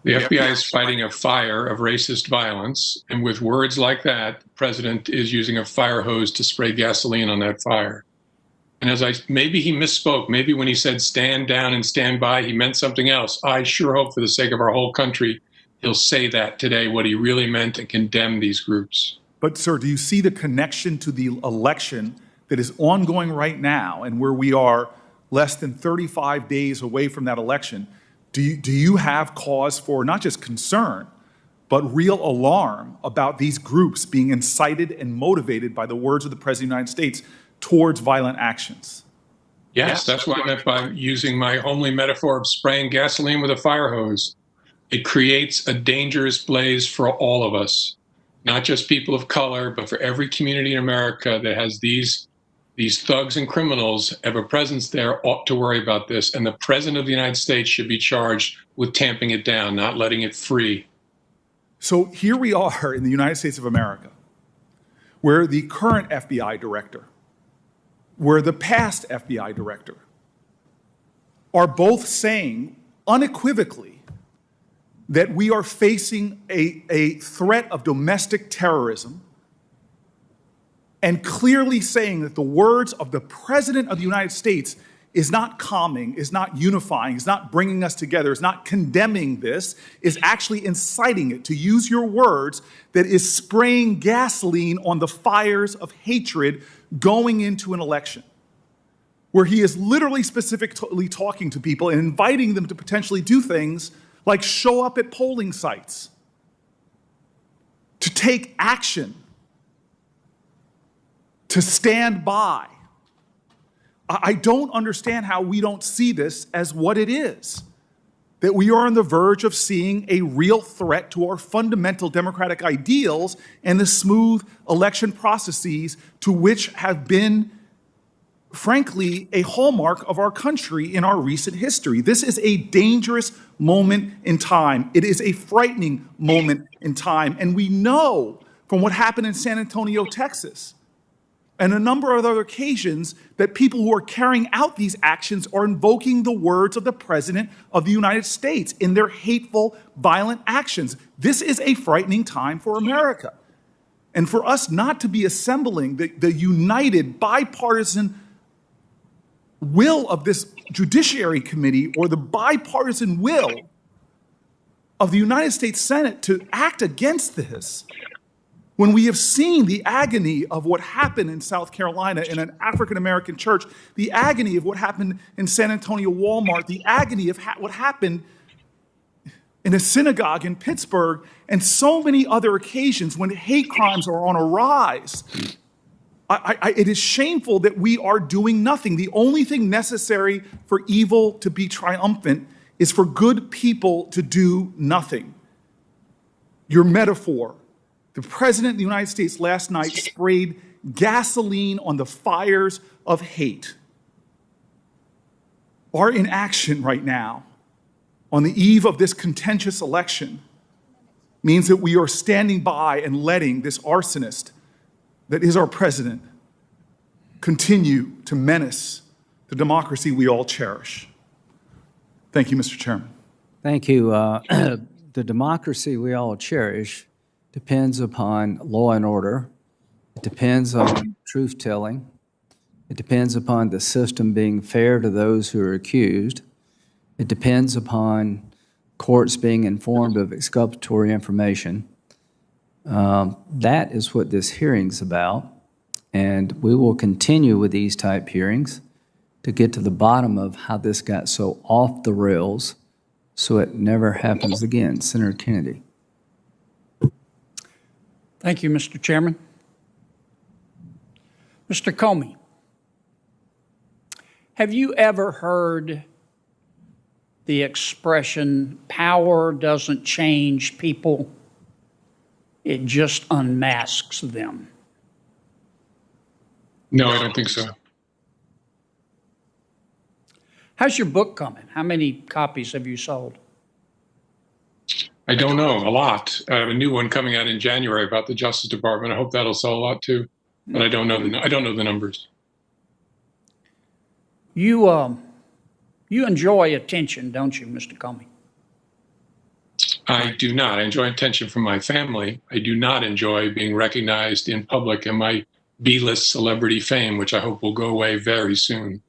The FBI is fighting a fire of racist violence, and with words like that, the president is using a fire hose to spray gasoline on that fire. And maybe he misspoke. Maybe when he said stand down and stand by, he meant something else. I sure hope for the sake of our whole country, he'll say that today, what he really meant, and condemn these groups. But, sir, do you see the connection to the election that is ongoing right now, and where we are less than 35 days away from that election? Do you have cause for not just concern, but real alarm about these groups being incited and motivated by the words of the President of the United States towards violent actions? Yes, that's what I meant by using my homely metaphor of spraying gasoline with a fire hose. It creates a dangerous blaze for all of us, not just people of color, but for every community in America that has these thugs and criminals have a presence there, ought to worry about this. And the President of the United States should be charged with tamping it down, not letting it free. So here we are in the United States of America, where the current FBI director, where the past FBI director are both saying unequivocally that we are facing a threat of domestic terrorism, and clearly saying that the words of the President of the United States is not calming, is not unifying, is not bringing us together, is not condemning this, is actually inciting it, to use your words, that is spraying gasoline on the fires of hatred going into an election, where he is literally specifically talking to people and inviting them to potentially do things like show up at polling sites, to take action, to stand by. I don't understand how we don't see this as what it is, that we are on the verge of seeing a real threat to our fundamental democratic ideals and the smooth election processes to which have been, frankly, a hallmark of our country in our recent history. This is a dangerous moment in time. It is a frightening moment in time. And we know from what happened in San Antonio, Texas, and a number of other occasions, that people who are carrying out these actions are invoking the words of the President of the United States in their hateful, violent actions. This is a frightening time for America. And for us not to be assembling the united, bipartisan will of this Judiciary Committee, or the bipartisan will of the United States Senate to act against this, when we have seen the agony of what happened in South Carolina in an African-American church, the agony of what happened in San Antonio Walmart, the agony of what happened in a synagogue in Pittsburgh, and so many other occasions when hate crimes are on a rise, it is shameful that we are doing nothing. The only thing necessary for evil to be triumphant is for good people to do nothing. Your metaphor. The President of the United States last night sprayed gasoline on the fires of hate. Our inaction right now, on the eve of this contentious election, means that we are standing by and letting this arsonist that is our president continue to menace the democracy we all cherish. Thank you, Mr. Chairman. Thank you. The democracy we all cherish depends upon law and order. It depends on truth-telling. It depends upon the system being fair to those who are accused. It depends upon courts being informed of exculpatory information. That is what this hearing's about, and we will continue with these type hearings to get to the bottom of how this got so off the rails so it never happens again. Senator Kennedy. Thank you, Mr. Chairman. Mr. Comey, have you ever heard the expression, power doesn't change people, it just unmasks them? No, I don't think so. How's your book coming? How many copies have you sold? I don't know, a lot. I have a new one coming out in January about the Justice Department. I hope that'll sell a lot too, but I don't know the numbers. You enjoy attention, don't you, Mr. Comey? I do not. I enjoy attention from my family. I do not enjoy being recognized in public and my B-list celebrity fame, which I hope will go away very soon.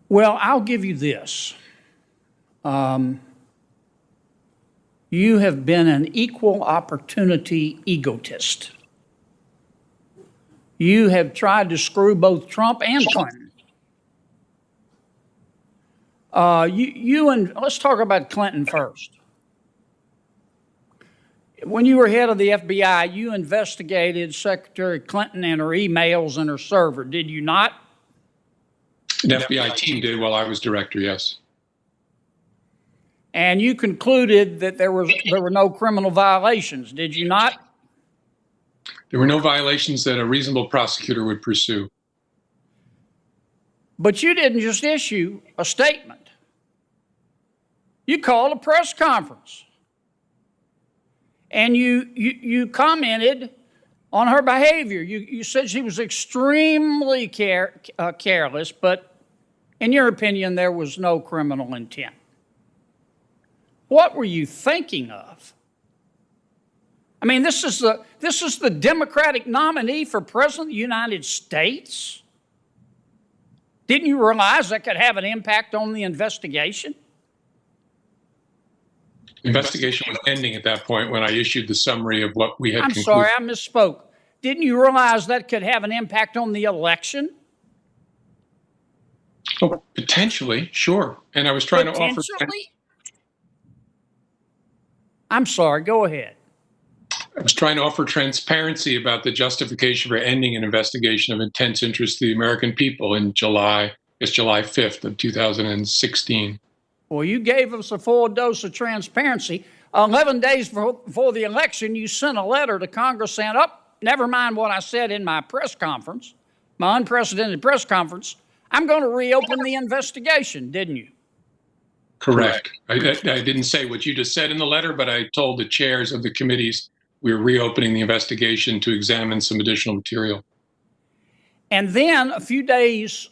Well, I'll give you this. You have been an equal opportunity egotist. You have tried to screw both Trump and Clinton. Let's talk about Clinton first. When you were head of the FBI, you investigated Secretary Clinton and her emails and her server, did you not? An FBI team did while I was director, yes. And you concluded that there were no criminal violations, did you not? There were no violations that a reasonable prosecutor would pursue. But you didn't just issue a statement. You called a press conference. And you commented on her behavior. You said she was extremely careless, but in your opinion, there was no criminal intent. What were you thinking of? I mean, this is the Democratic nominee for President of the United States. Didn't you realize that could have an impact on the investigation? The investigation was ending at that point when I issued the summary of what we had concluded. I'm sorry, I misspoke. Didn't you realize that could have an impact on the election? Oh, potentially, sure. And I was trying to offer... Potentially? I'm sorry, go ahead. I was trying to offer transparency about the justification for ending an investigation of intense interest to the American people in July 5th of 2016. Well, you gave us a full dose of transparency. 11 days before the election, you sent a letter to Congress saying, never mind what I said in my press conference, my unprecedented press conference, I'm going to reopen the investigation, didn't you? Correct. I didn't say what you just said in the letter, but I told the chairs of the committees we were reopening the investigation to examine some additional material. And then a few days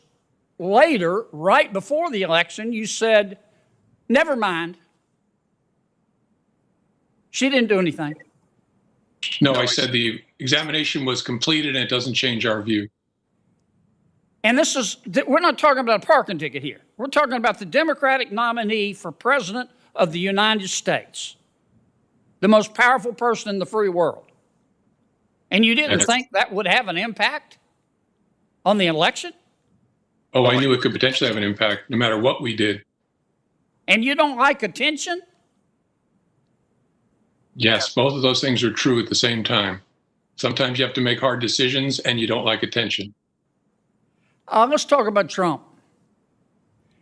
later, right before the election, you said, never mind. She didn't do anything. No, I said the examination was completed and it doesn't change our view. And we're not talking about a parking ticket here. We're talking about the Democratic nominee for President of the United States, the most powerful person in the free world. And you didn't think that would have an impact on the election? Oh, I knew it could potentially have an impact no matter what we did. And you don't like attention? Yes, both of those things are true at the same time. Sometimes you have to make hard decisions and you don't like attention. Let's talk about Trump.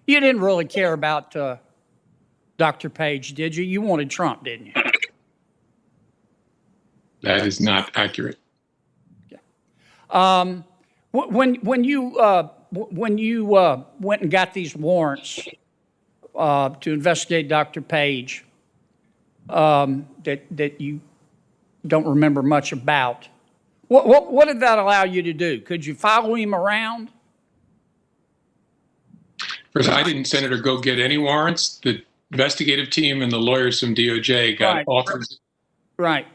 You didn't really care about Dr. Page, did you? You wanted Trump, didn't you? That is not accurate. Okay. When you went and got these warrants to investigate Dr. Page, that you don't remember much about, what did that allow you to do? Could you follow him around? First, I didn't, Senator, go get any warrants. The investigative team and the lawyers from DOJ got offers. Right.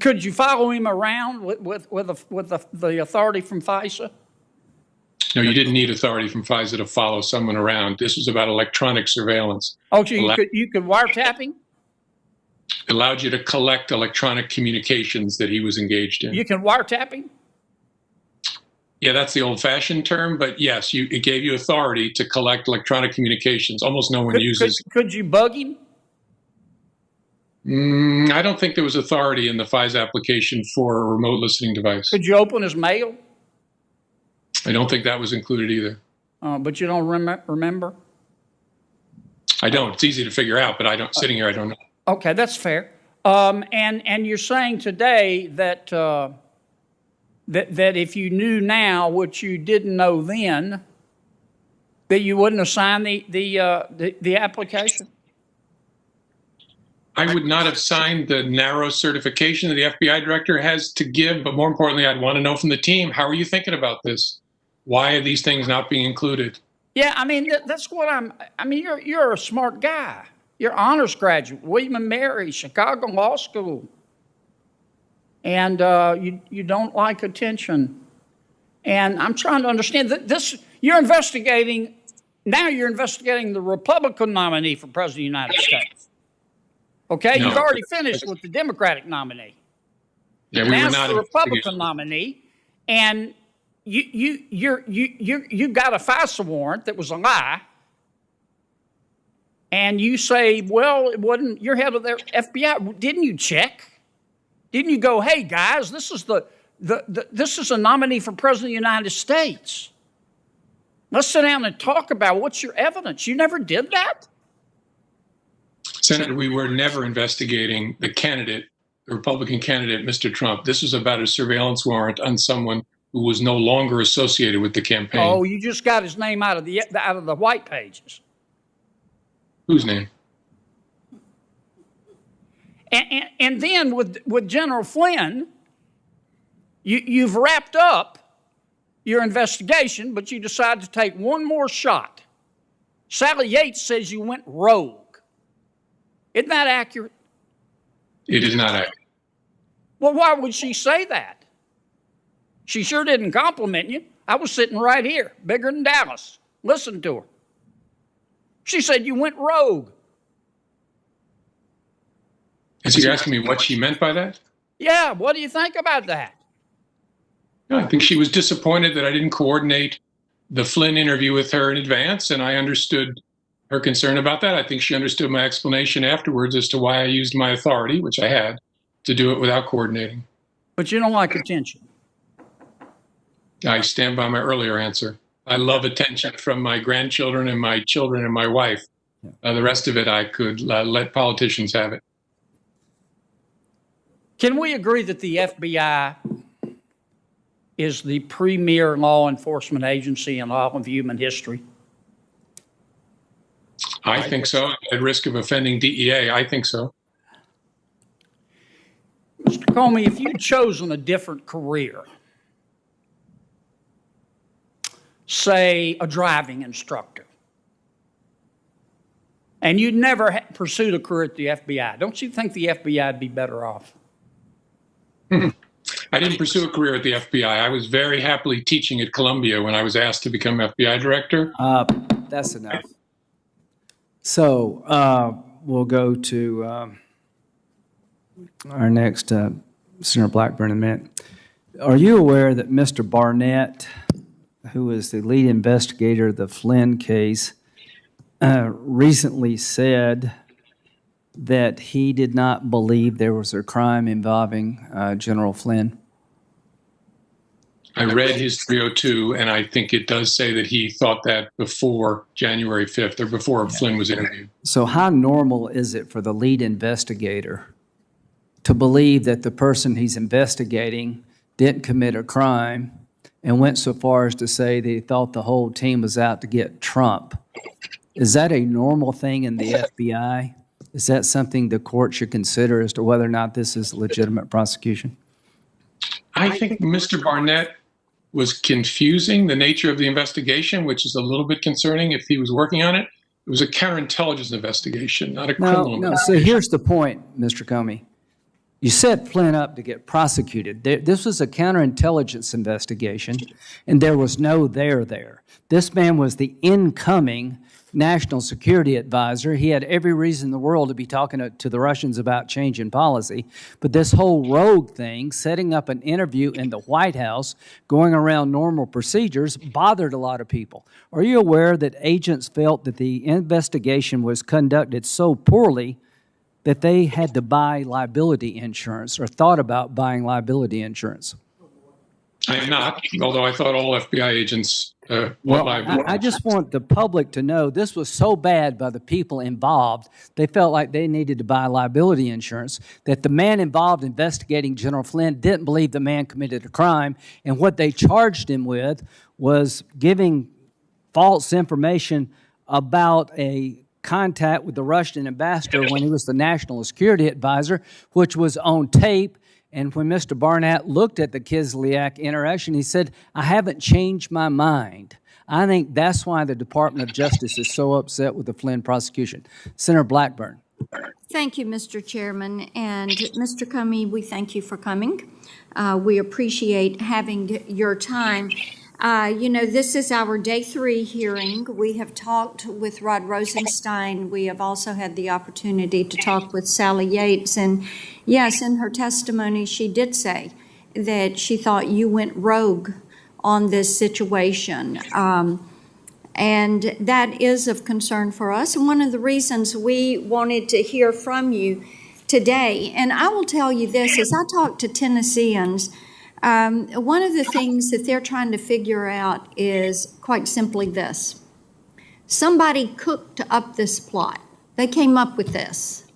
Could you follow him around with the authority from FISA? No, you didn't need authority from FISA to follow someone around. This was about electronic surveillance. Oh, so you could wiretap him? It allowed you to collect electronic communications that he was engaged in. You can wiretap him? Yeah, that's the old-fashioned term, but yes, it gave you authority to collect electronic communications. Almost no one uses. Could you bug him? I don't think there was authority in the FISA application for a remote listening device. Could you open his mail? I don't think that was included either. But you don't remember? I don't. It's easy to figure out, but I don't. Sitting here, I don't know. Okay, that's fair. And you're saying today that that if you knew now what you didn't know then, that you wouldn't have signed the application? I would not have signed the narrow certification that the FBI director has to give, but more importantly, I'd want to know from the team, how are you thinking about this? Why are these things not being included? Yeah, I mean, that's what I mean, you're a smart guy. You're honors graduate, William and Mary, Chicago Law School. And you don't like attention. And I'm trying to understand that you're investigating the Republican nominee for President of the United States. Okay, No. You've already finished with the Democratic nominee. Yeah, we were That's not the Republican nominee, and you got a FISA warrant that was a lie, and you say, well, it wasn't. You're head of the FBI. Didn't you check? Didn't you go, hey guys, this is this is a nominee for President of the United States. Let's sit down and talk about what's your evidence. You never did that? Senator, we were never investigating the candidate, the Republican candidate, Mr. Trump. This was about a surveillance warrant on someone who was no longer associated with the campaign. Oh, you just got his name out of the white pages. Whose name? And then with General Flynn, you've wrapped up your investigation, but you decide to take one more shot. Sally Yates says you went rogue. Isn't that accurate? It is not accurate. Well, why would she say that? She sure didn't compliment you. I was sitting right here, bigger than Dallas. Listen to her. She said you went rogue. Is he asking me what she meant by that? Yeah, what do you think about that? No, I think she was disappointed that I didn't coordinate the Flynn interview with her in advance, and I understood her concern about that. I think she understood my explanation afterwards as to why I used my authority, which I had, to do it without coordinating. But you don't like attention. I stand by my earlier answer. I love attention from my grandchildren and my children and my wife. The rest of it, I could let politicians have it. Can we agree that the FBI is the premier law enforcement agency in all of human history? I think so. At risk of offending DEA, I think so. Mr. Comey, if you'd chosen a different career, say a driving instructor, and you'd never pursued a career at the FBI, don't you think the FBI would be better off? I didn't pursue a career at the FBI. I was very happily teaching at Columbia when I was asked to become FBI director. That's enough. So we'll go to our next Senator Blackburn in a minute. Are you aware that Mr. Barnett, who is the lead investigator of the Flynn case, recently said that he did not believe there was a crime involving General Flynn? I read his 302, and I think it does say that he thought that before January 5th or before Flynn was interviewed. So how normal is it for the lead investigator to believe that the person he's investigating didn't commit a crime and went so far as to say that he thought the whole team was out to get Trump? Is that a normal thing in the FBI? Is that something the court should consider as to whether or not this is a legitimate prosecution? I think Mr. Barnett was confusing the nature of the investigation, which is a little bit concerning if he was working on it. It was a counterintelligence investigation, not a criminal investigation. So here's the point, Mr. Comey. You set Flynn up to get prosecuted. This was a counterintelligence investigation, and there was no there. This man was the incoming national security advisor. He had every reason in the world to be talking to the Russians about changing policy. But this whole rogue thing, setting up an interview in the White House, going around normal procedures, bothered a lot of people. Are you aware that agents felt that the investigation was conducted so poorly that they had to buy liability insurance or thought about buying liability insurance? I am not, although I thought all FBI agents want Well, liability. I just want the public to know this was so bad by the people involved, they felt like they needed to buy liability insurance, that the man involved investigating General Flynn didn't believe the man committed a crime, and what they charged him with was giving false information about a contact with the Russian ambassador when he was the national security advisor, which was on tape. And when Mr. Barnett looked at the Kislyak interaction, he said, I haven't changed my mind. I think that's why the Department of Justice is so upset with the Flynn prosecution. Senator Blackburn. Thank you, Mr. Chairman. And Mr. Comey, we thank you for coming. We appreciate having your time. This is our day 3 hearing. We have talked with Rod Rosenstein. We have also had the opportunity to talk with Sally Yates. And yes, in her testimony, she did say that she thought you went rogue on this situation. And that is of concern for us. And one of the reasons we wanted to hear from you today, and I will tell you this, as I talk to Tennesseans, one of the things that they're trying to figure out is quite simply this. Somebody cooked up this plot. They came up with this.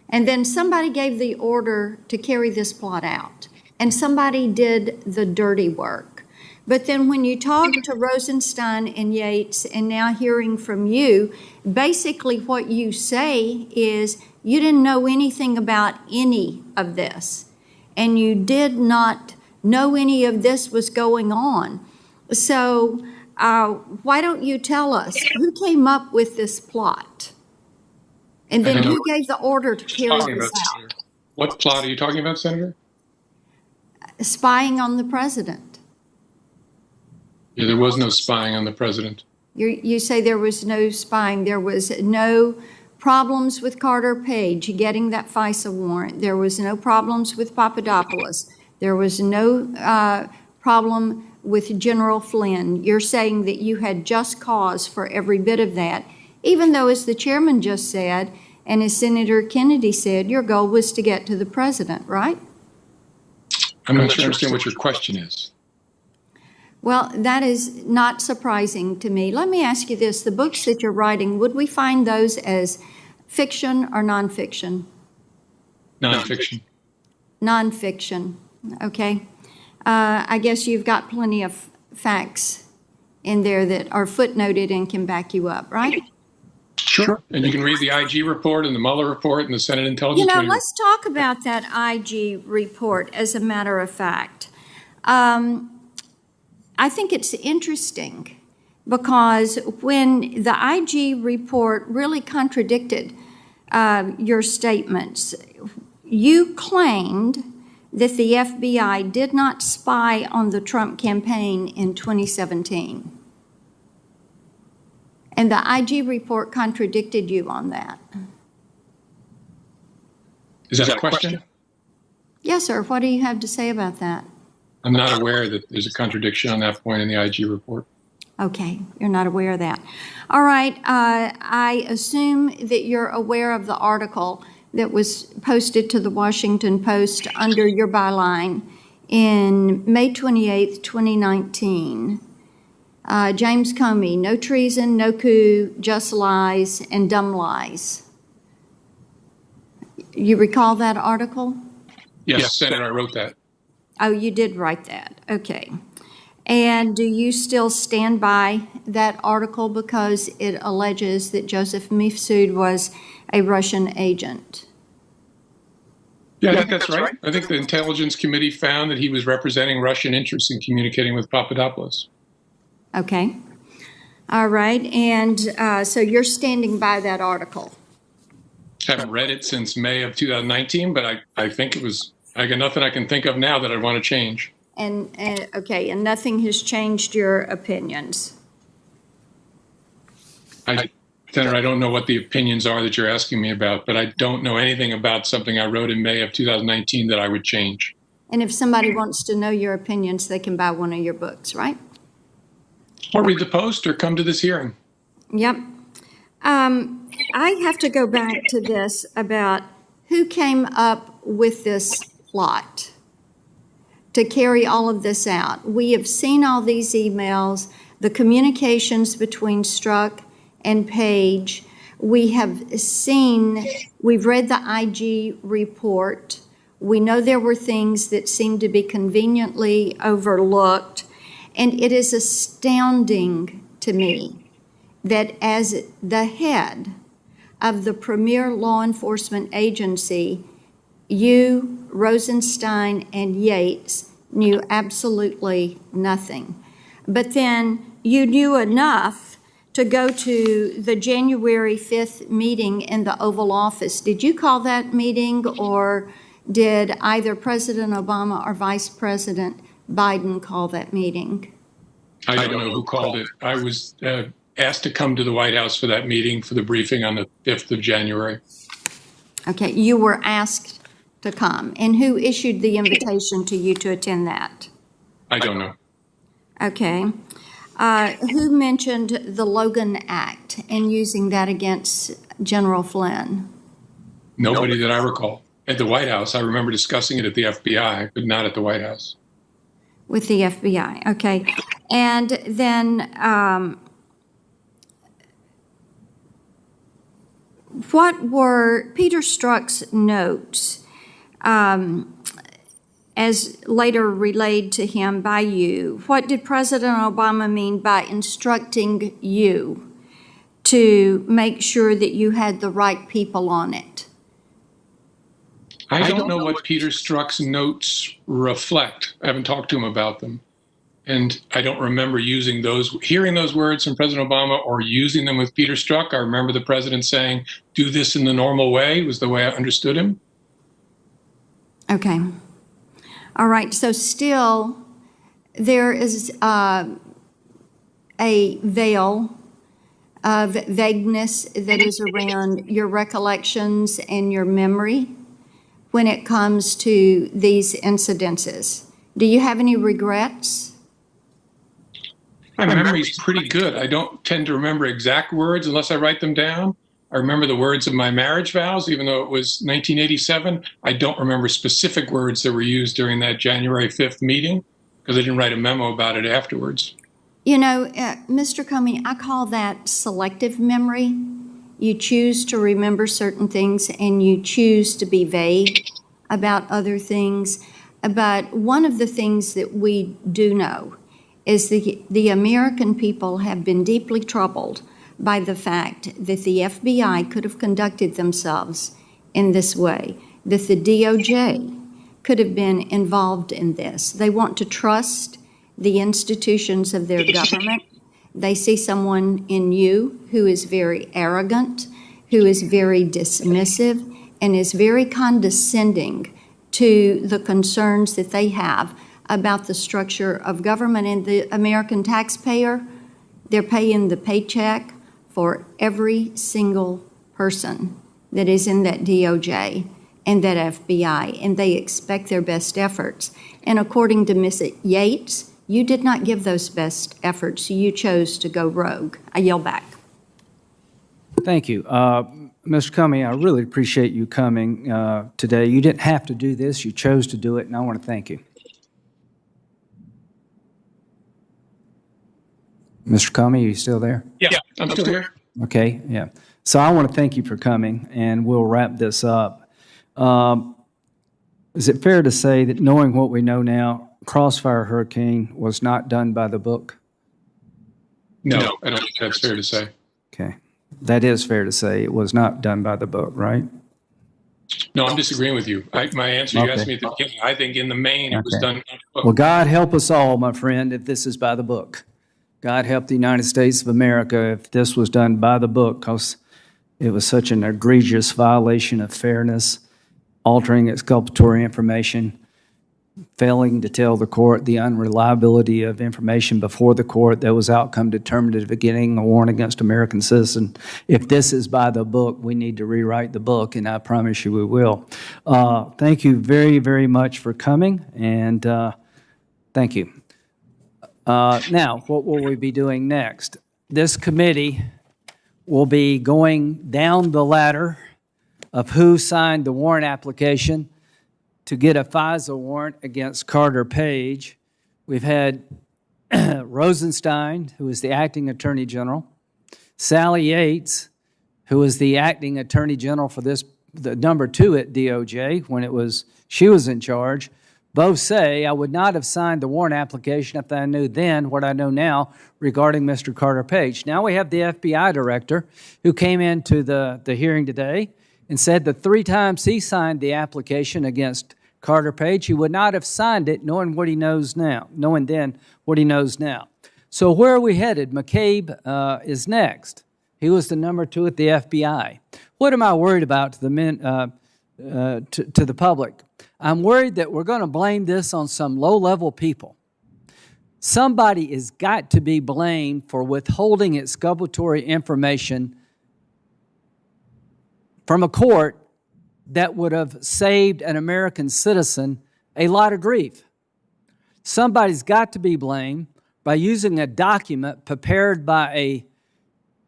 And then somebody gave the order to carry this plot out. And somebody did the dirty work. But then when you talk to Rosenstein and Yates, and now hearing from you, basically what you say is you didn't know anything about any of this. And you did not know any of this was going on. So why don't you tell us who came up with this plot? And then who gave the order to carry this out? What plot are you talking about, Senator? Spying on the president. Yeah, there was no spying on the president. You say there was no spying. There was no problems with Carter Page getting that FISA warrant. There was no problems with Papadopoulos. There was no problem with General Flynn. You're saying that you had just cause for every bit of that, even though, as the chairman just said, and as Senator Kennedy said, your goal was to get to the president, right? I'm not sure I understand what your question is. Well, that is not surprising to me. Let me ask you this. The books that you're writing, would we find those as fiction or nonfiction? Nonfiction. Nonfiction. Okay. I guess you've got plenty of facts in there that are footnoted and can back you up, right? Sure. And you can read the IG report and the Mueller report and the Senate Intelligence Committee. Let's talk about that IG report as a matter of fact. I think it's interesting because when the IG report really contradicted your statements, you claimed that the FBI did not spy on the Trump campaign in 2017. And the IG report contradicted you on that. Is that a question? Yes, sir. What do you have to say about that? I'm not aware that there's a contradiction on that point in the IG report. Okay, you're not aware of that. All right, I assume that you're aware of the article that was posted to the Washington Post under your byline in May 28th, 2019. James Comey, no treason, no coup, just lies and dumb lies. You recall that article? Yes, Senator, I wrote that. Oh, you did write that. Okay. And do you still stand by that article because it alleges that Joseph Mifsud was a Russian agent? Yeah, I think that's right. I think the Intelligence Committee found that he was representing Russian interests in communicating with Papadopoulos. Okay. All right. And so you're standing by that article? I haven't read it since May of 2019, but I think it was, I got nothing I can think of now that I want to change. And okay, and nothing has changed your opinions? Senator, I don't know what the opinions are that you're asking me about, but I don't know anything about something I wrote in May of 2019 that I would change. And if somebody wants to know your opinions, they can buy one of your books, right? Or read the Post or come to this hearing. Yep. I have to go back to this about who came up with this plot to carry all of this out? We have seen all these emails, the communications between Strzok and Page. We have seen, we've read the IG report. We know there were things that seemed to be conveniently overlooked. And it is astounding to me that as the head of the premier law enforcement agency, you, Rosenstein, and Yates knew absolutely nothing. But then you knew enough to go to the January 5th meeting in the Oval Office. Did you call that meeting, or did either President Obama or Vice President Biden call that meeting? I don't know who called it. I was asked to come to the White House for that meeting, for the briefing on the 5th of January. Okay, you were asked to come. And who issued the invitation to you to attend that? I don't know. Okay. Who mentioned the Logan Act and using that against General Flynn? Nobody that I recall. At the White House, I remember discussing it at the FBI, but not at the White House. With the FBI, okay. And then what were Peter Strzok's notes as later relayed to him by you? What did President Obama mean by instructing you to make sure that you had the right people on it? I don't know what Peter Strzok's notes reflect. I haven't talked to him about them. And I don't remember hearing those words from President Obama or using them with Peter Strzok. I remember the president saying, do this in the normal way, was the way I understood him. Okay. All right. So still, there is a veil of vagueness that is around your recollections and your memory when it comes to these incidences. Do you have any regrets? My memory's pretty good. I don't tend to remember exact words unless I write them down. I remember the words of my marriage vows, even though it was 1987. I don't remember specific words that were used during that January 5th meeting because I didn't write a memo about it afterwards. You know, Mr. Comey, I call that selective memory. You choose to remember certain things and you choose to be vague about other things. But one of the things that we do know is the American people have been deeply troubled by the fact that the FBI could have conducted themselves in this way, that the DOJ could have been involved in this. They want to trust the institutions of their government. They see someone in you who is very arrogant, who is very dismissive, and is very condescending to the concerns that they have about the structure of government. And the American taxpayer, they're paying the paycheck for every single person that is in that DOJ and that FBI, and they expect their best efforts. And according to Ms. Yates, you did not give those best efforts. You chose to go rogue. I yield back. Thank you. Mr. Comey, I really appreciate you coming today. You didn't have to do this. You chose to do it, and I want to thank you. Mr. Comey, are you still there? Yeah, I'm still here. Okay, yeah. So I want to thank you for coming, and we'll wrap this up. Is it fair to say that knowing what we know now, Crossfire Hurricane was not done by the book? No, I don't think that's fair to say. Okay. That is fair to say. It was not done by the book, right? No, I'm disagreeing with you. My answer, you asked me at the beginning, I think in the main it was done by the book. Well, God help us all, my friend, if this is by the book. God help the United States of America if this was done by the book, because it was such an egregious violation of fairness, altering exculpatory information, failing to tell the court the unreliability of information before the court that was outcome determinative of getting a warrant against American citizen. If this is by the book, we need to rewrite the book, and I promise you we will. Thank you very, very much for coming, and thank you. Now, what will we be doing next? This committee will be going down the ladder of who signed the warrant application to get a FISA warrant against Carter Page. We've had Rosenstein, who was the acting attorney general, Sally Yates, who was the acting attorney general for the number 2 at DOJ when she was in charge. Both say, I would not have signed the warrant application if I knew then what I know now regarding Mr. Carter Page. Now we have the FBI director who came into the hearing today and said that 3 times he signed the application against Carter Page, he would not have signed it knowing what he knows now, knowing then what he knows now. So where are we headed? McCabe is next. He was the number 2 at the FBI. What am I worried about to the public? I'm worried that we're going to blame this on some low-level people. Somebody has got to be blamed for withholding exculpatory information from a court that would have saved an American citizen a lot of grief. Somebody's got to be blamed by using a document prepared by a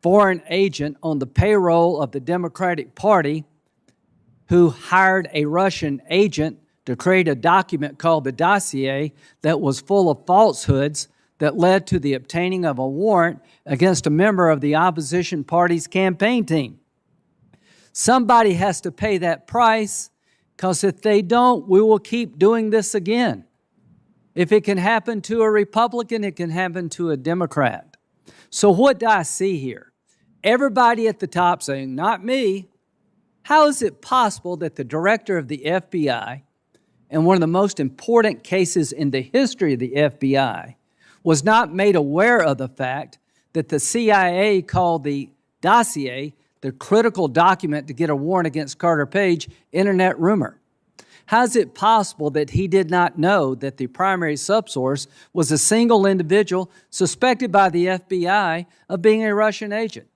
foreign agent on the payroll of the Democratic Party who hired a Russian agent to create a document called the dossier that was full of falsehoods that led to the obtaining of a warrant against a member of the opposition party's campaign team. Somebody has to pay that price, because if they don't, we will keep doing this again. If it can happen to a Republican, it can happen to a Democrat. So what do I see here? Everybody at the top saying, not me. How is it possible that the director of the FBI, in one of the most important cases in the history of the FBI, was not made aware of the fact that the CIA called the dossier, the critical document to get a warrant against Carter Page, internet rumor? How is it possible that he did not know that the primary subsource was a single individual suspected by the FBI of being a Russian agent?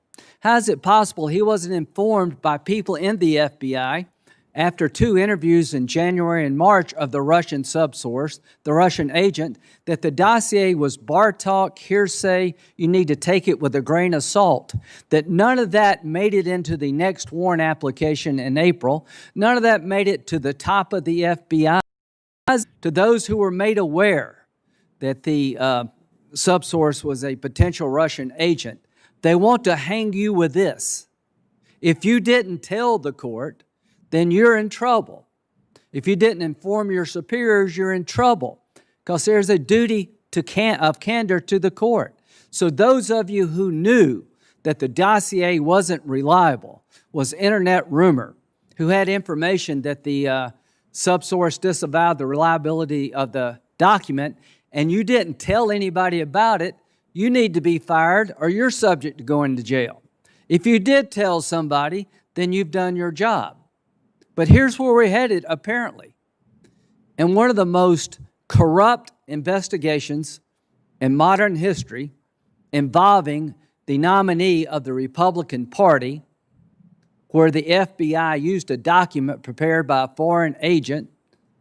How is it possible he wasn't informed by people in the FBI after 2 interviews in January and March of the Russian subsource, the Russian agent, that the dossier was bar talk, hearsay, you need to take it with a grain of salt, that none of that made it into the next warrant application in April, none of that made it to the top of the FBI. To those who were made aware that the subsource was a potential Russian agent, they want to hang you with this. If you didn't tell the court, then you're in trouble. If you didn't inform your superiors, you're in trouble, because there's a duty of candor to the court. So those of you who knew that the dossier wasn't reliable, was internet rumor, who had information that the subsource disavowed the reliability of the document, and you didn't tell anybody about it, you need to be fired or you're subject to going to jail. If you did tell somebody, then you've done your job. But here's where we're headed, apparently. In one of the most corrupt investigations in modern history involving the nominee of the Republican Party, where the FBI used a document prepared by a foreign agent,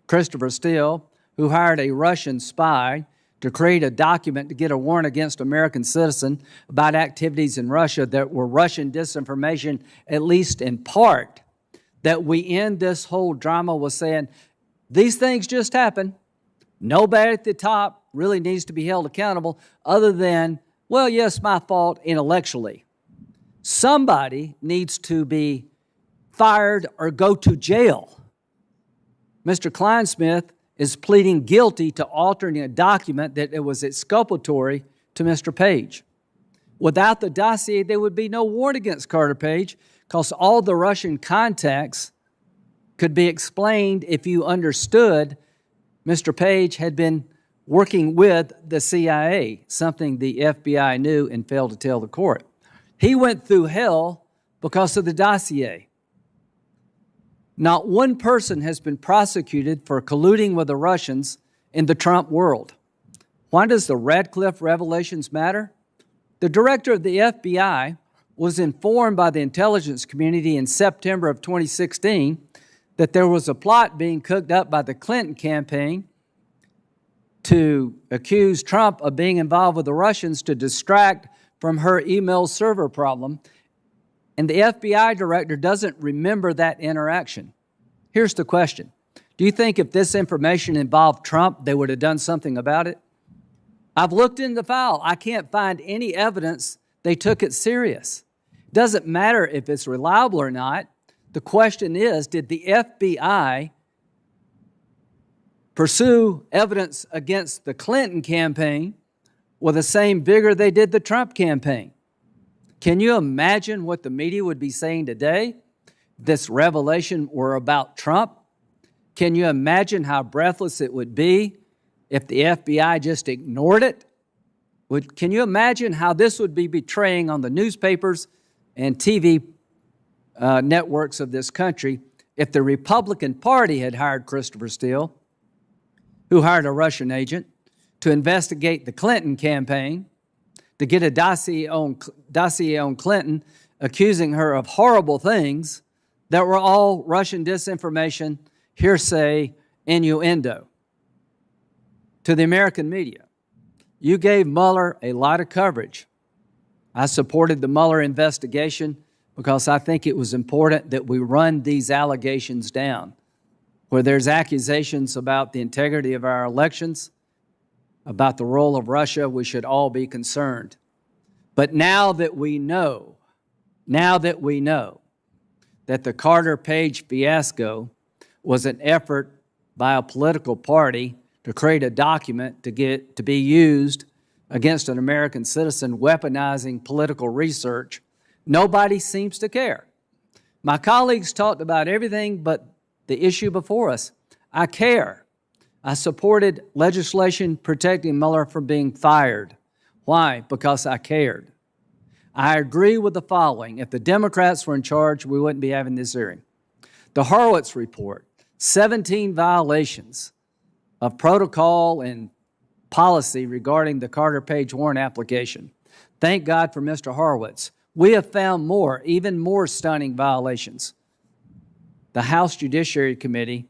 Christopher Steele, who hired a Russian spy to create a document to get a warrant against an American citizen about activities in Russia that were Russian disinformation, at least in part, that we end this whole drama with saying, these things just happen. Nobody at the top really needs to be held accountable other than, well, yes, my fault intellectually. Somebody needs to be fired or go to jail. Mr. Kleinsmith is pleading guilty to altering a document that it was exculpatory to Mr. Page. Without the dossier, there would be no warrant against Carter Page, because all the Russian contacts could be explained if you understood Mr. Page had been working with the CIA, something the FBI knew and failed to tell the court. He went through hell because of the dossier. Not one person has been prosecuted for colluding with the Russians in the Trump world. Why does the Radcliffe revelations matter? The director of the FBI was informed by the intelligence community in September of 2016 that there was a plot being cooked up by the Clinton campaign to accuse Trump of being involved with the Russians to distract from her email server problem. and the FBI director doesn't remember that interaction. Here's the question. Do you think if this information involved Trump, they would have done something about it? I've looked in the file. I can't find any evidence they took it serious. Doesn't matter if it's reliable or not. The question is, did the FBI pursue evidence against the Clinton campaign with the same vigor they did the Trump campaign? Can you imagine what the media would be saying today if this revelation were about Trump? Can you imagine how breathless it would be if the FBI just ignored it? Can you imagine how this would be betraying on the newspapers and TV networks of this country if the Republican Party had hired Christopher Steele, who hired a Russian agent, to investigate the Clinton campaign, to get a dossier on Clinton, accusing her of horrible things that were all Russian disinformation, hearsay, innuendo. To the American media, you gave Mueller a lot of coverage. I supported the Mueller investigation because I think it was important that we run these allegations down. Where there's accusations about the integrity of our elections, about the role of Russia, we should all be concerned. But now that we know that the Carter Page fiasco was an effort by a political party to create a document to be used against an American citizen, weaponizing political research, nobody seems to care. My colleagues talked about everything but the issue before us. I care. I supported legislation protecting Mueller from being fired. Why? Because I cared. I agree with the following. If the Democrats were in charge, we wouldn't be having this hearing. The Horowitz report, 17 violations of protocol and policy regarding the Carter Page warrant application. Thank God for Mr. Horowitz. We have found more, even more stunning violations. The House Judiciary Committee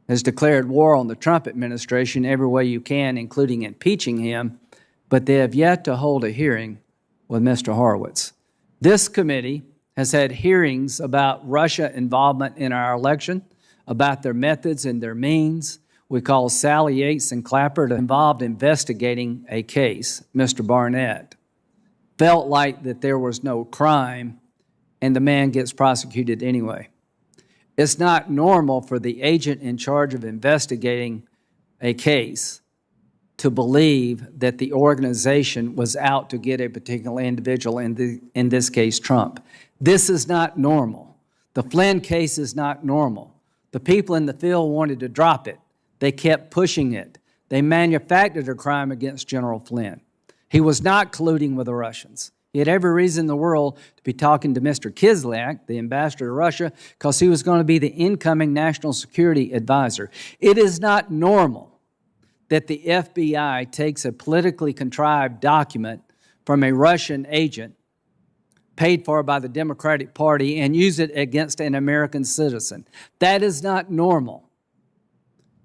has declared war on the Trump administration every way you can, including impeaching him, but they have yet to hold a hearing with Mr. Horowitz. This committee has had hearings about Russia involvement in our election, about their methods and their means. We called Sally Yates and Clapper involved investigating a case. Mr. Barnett felt like that there was no crime and the man gets prosecuted anyway. It's not normal for the agent in charge of investigating a case to believe that the organization was out to get a particular individual, in this case, Trump. This is not normal. The Flynn case is not normal. The people in the field wanted to drop it. They kept pushing it. They manufactured a crime against General Flynn. He was not colluding with the Russians. He had every reason in the world to be talking to Mr. Kislyak, the ambassador to Russia, because he was going to be the incoming national security advisor. It is not normal that the FBI takes a politically contrived document from a Russian agent paid for by the Democratic Party and use it against an American citizen. That is not normal.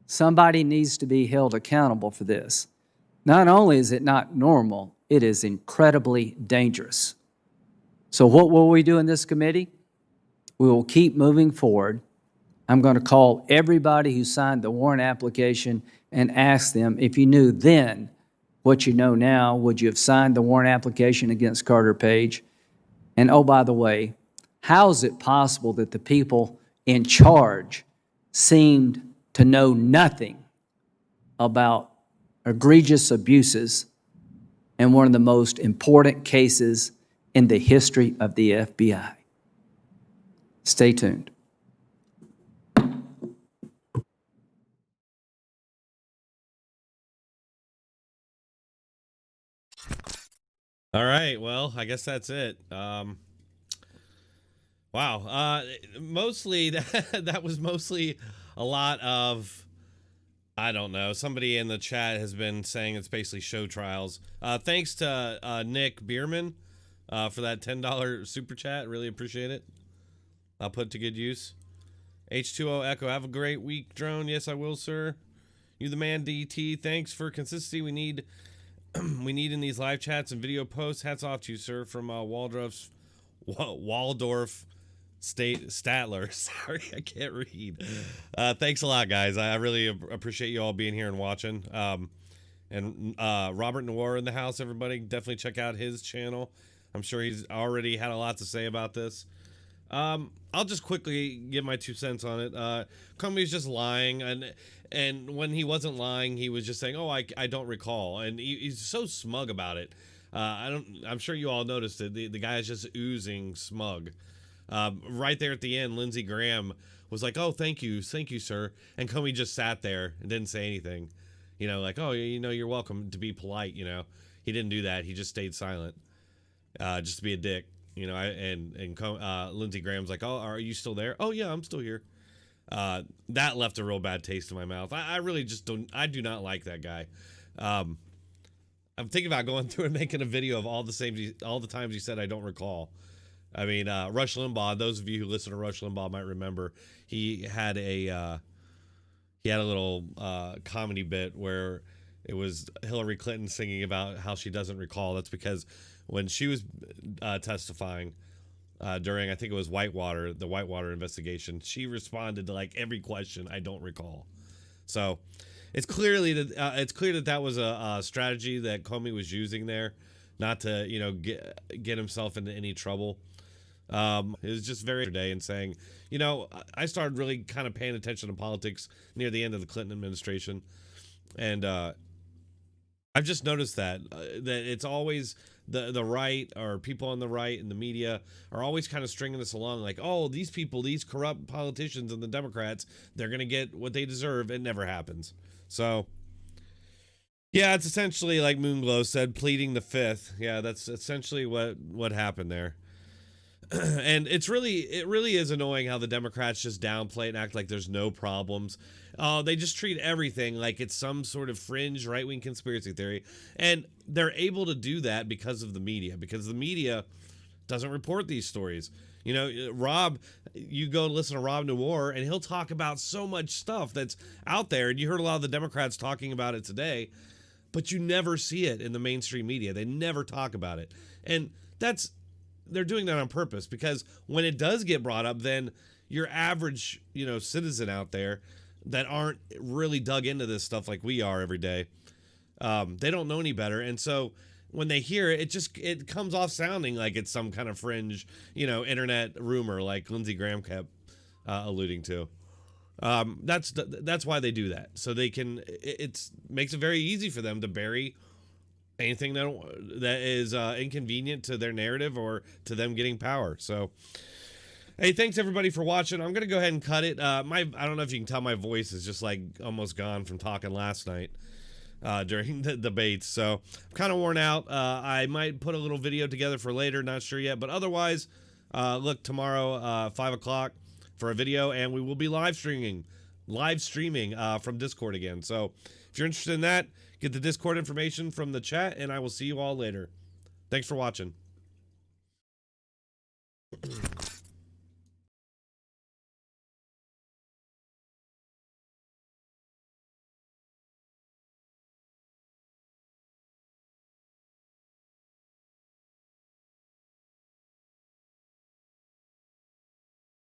Somebody needs to be held accountable for this. Not only is it not normal, it is incredibly dangerous. So what will we do in this committee? We will keep moving forward. I'm going to call everybody who signed the warrant application and ask them, if you knew then what you know now, would you have signed the warrant application against Carter Page? And oh, by the way, how is it possible that the people in charge seemed to know nothing about egregious abuses in one of the most important cases in the history of the FBI? Stay tuned. All right, well, I guess that's it. Wow. Mostly, that was mostly a lot of, I don't know, somebody in the chat has been saying it's basically show trials. Thanks to Nick Bierman for that $10 super chat. Really appreciate it. I'll put it to good use. H2O Echo, have a great week, Drone. Yes, I will, sir. You the man, DT. Thanks for consistency. We need in these live chats and video posts. Hats off to you, sir, from Waldorf's Waldorf Statler. Sorry, I can't read. Thanks a lot, guys. I really appreciate you all being here and watching. And Robert Noir in the house, everybody. Definitely check out his channel. I'm sure he's already had a lot to say about this. I'll just quickly give my 2 cents on it. Comey's just lying, and when he wasn't lying, he was just saying, "Oh, I don't recall," and he's so smug about it. I'm sure you all noticed it. The guy is just oozing smug. Right there at the end, Lindsey Graham was like, "Oh, thank you, sir," and Comey just sat there and didn't say anything. You know, like, "Oh, you're welcome," to be polite. You know, he didn't do that. He just stayed silent, just to be a dick. You know, Lindsey Graham's like, "Oh, are you still there?" "Oh yeah, I'm still here." That left a real bad taste in my mouth. I really just don't. I do not like that guy. I'm thinking about going through and making a video of all the times he said I don't recall. I mean, Rush Limbaugh. Those of you who listen to Rush Limbaugh might remember he had a little comedy bit where it was Hillary Clinton singing about how she doesn't recall. That's because when she was testifying during, I think it was the Whitewater investigation, she responded to like every question, "I don't recall." So it's clear that that was a strategy that Comey was using there, not to get himself into any trouble. It was just very today and saying, I started really kind of paying attention to politics near the end of the Clinton administration, and I've just noticed that it's always the right, or people on the right and the media are always kind of stringing this along, like, "Oh, these people, these corrupt politicians and the Democrats, they're going to get what they deserve." It never happens. So, yeah, it's essentially like Moonglow said, pleading the fifth. Yeah, that's essentially what happened there. And it really is annoying how the Democrats just downplay it and act like there's no problems. They just treat everything like it's some sort of fringe right-wing conspiracy theory. And they're able to do that because of the media, because the media doesn't report these stories. Rob, you go listen to Rob Noir, and he'll talk about so much stuff that's out there. And you heard a lot of the Democrats talking about it today, but you never see it in the mainstream media. They never talk about it. And they're doing that on purpose, because when it does get brought up, then your average, citizen out there that aren't really dug into this stuff like we are every day, they don't know any better. And so when they hear it, it comes off sounding like it's some kind of fringe, internet rumor like Lindsey Graham kept alluding to. That's why they do that. So they can, it makes it very easy for them to bury anything that is inconvenient to their narrative or to them getting power. So, hey, thanks everybody for watching. I'm gonna go ahead and cut it. I don't know if you can tell, my voice is just like almost gone from talking last night during the debates. So I'm kind of worn out. I might put a little video together for later, not sure yet. But otherwise, look, tomorrow 5 o'clock for a video, and we will be live streaming from Discord again. So if you're interested in that, get the Discord information from the chat, and I will see you all later. Thanks for watching.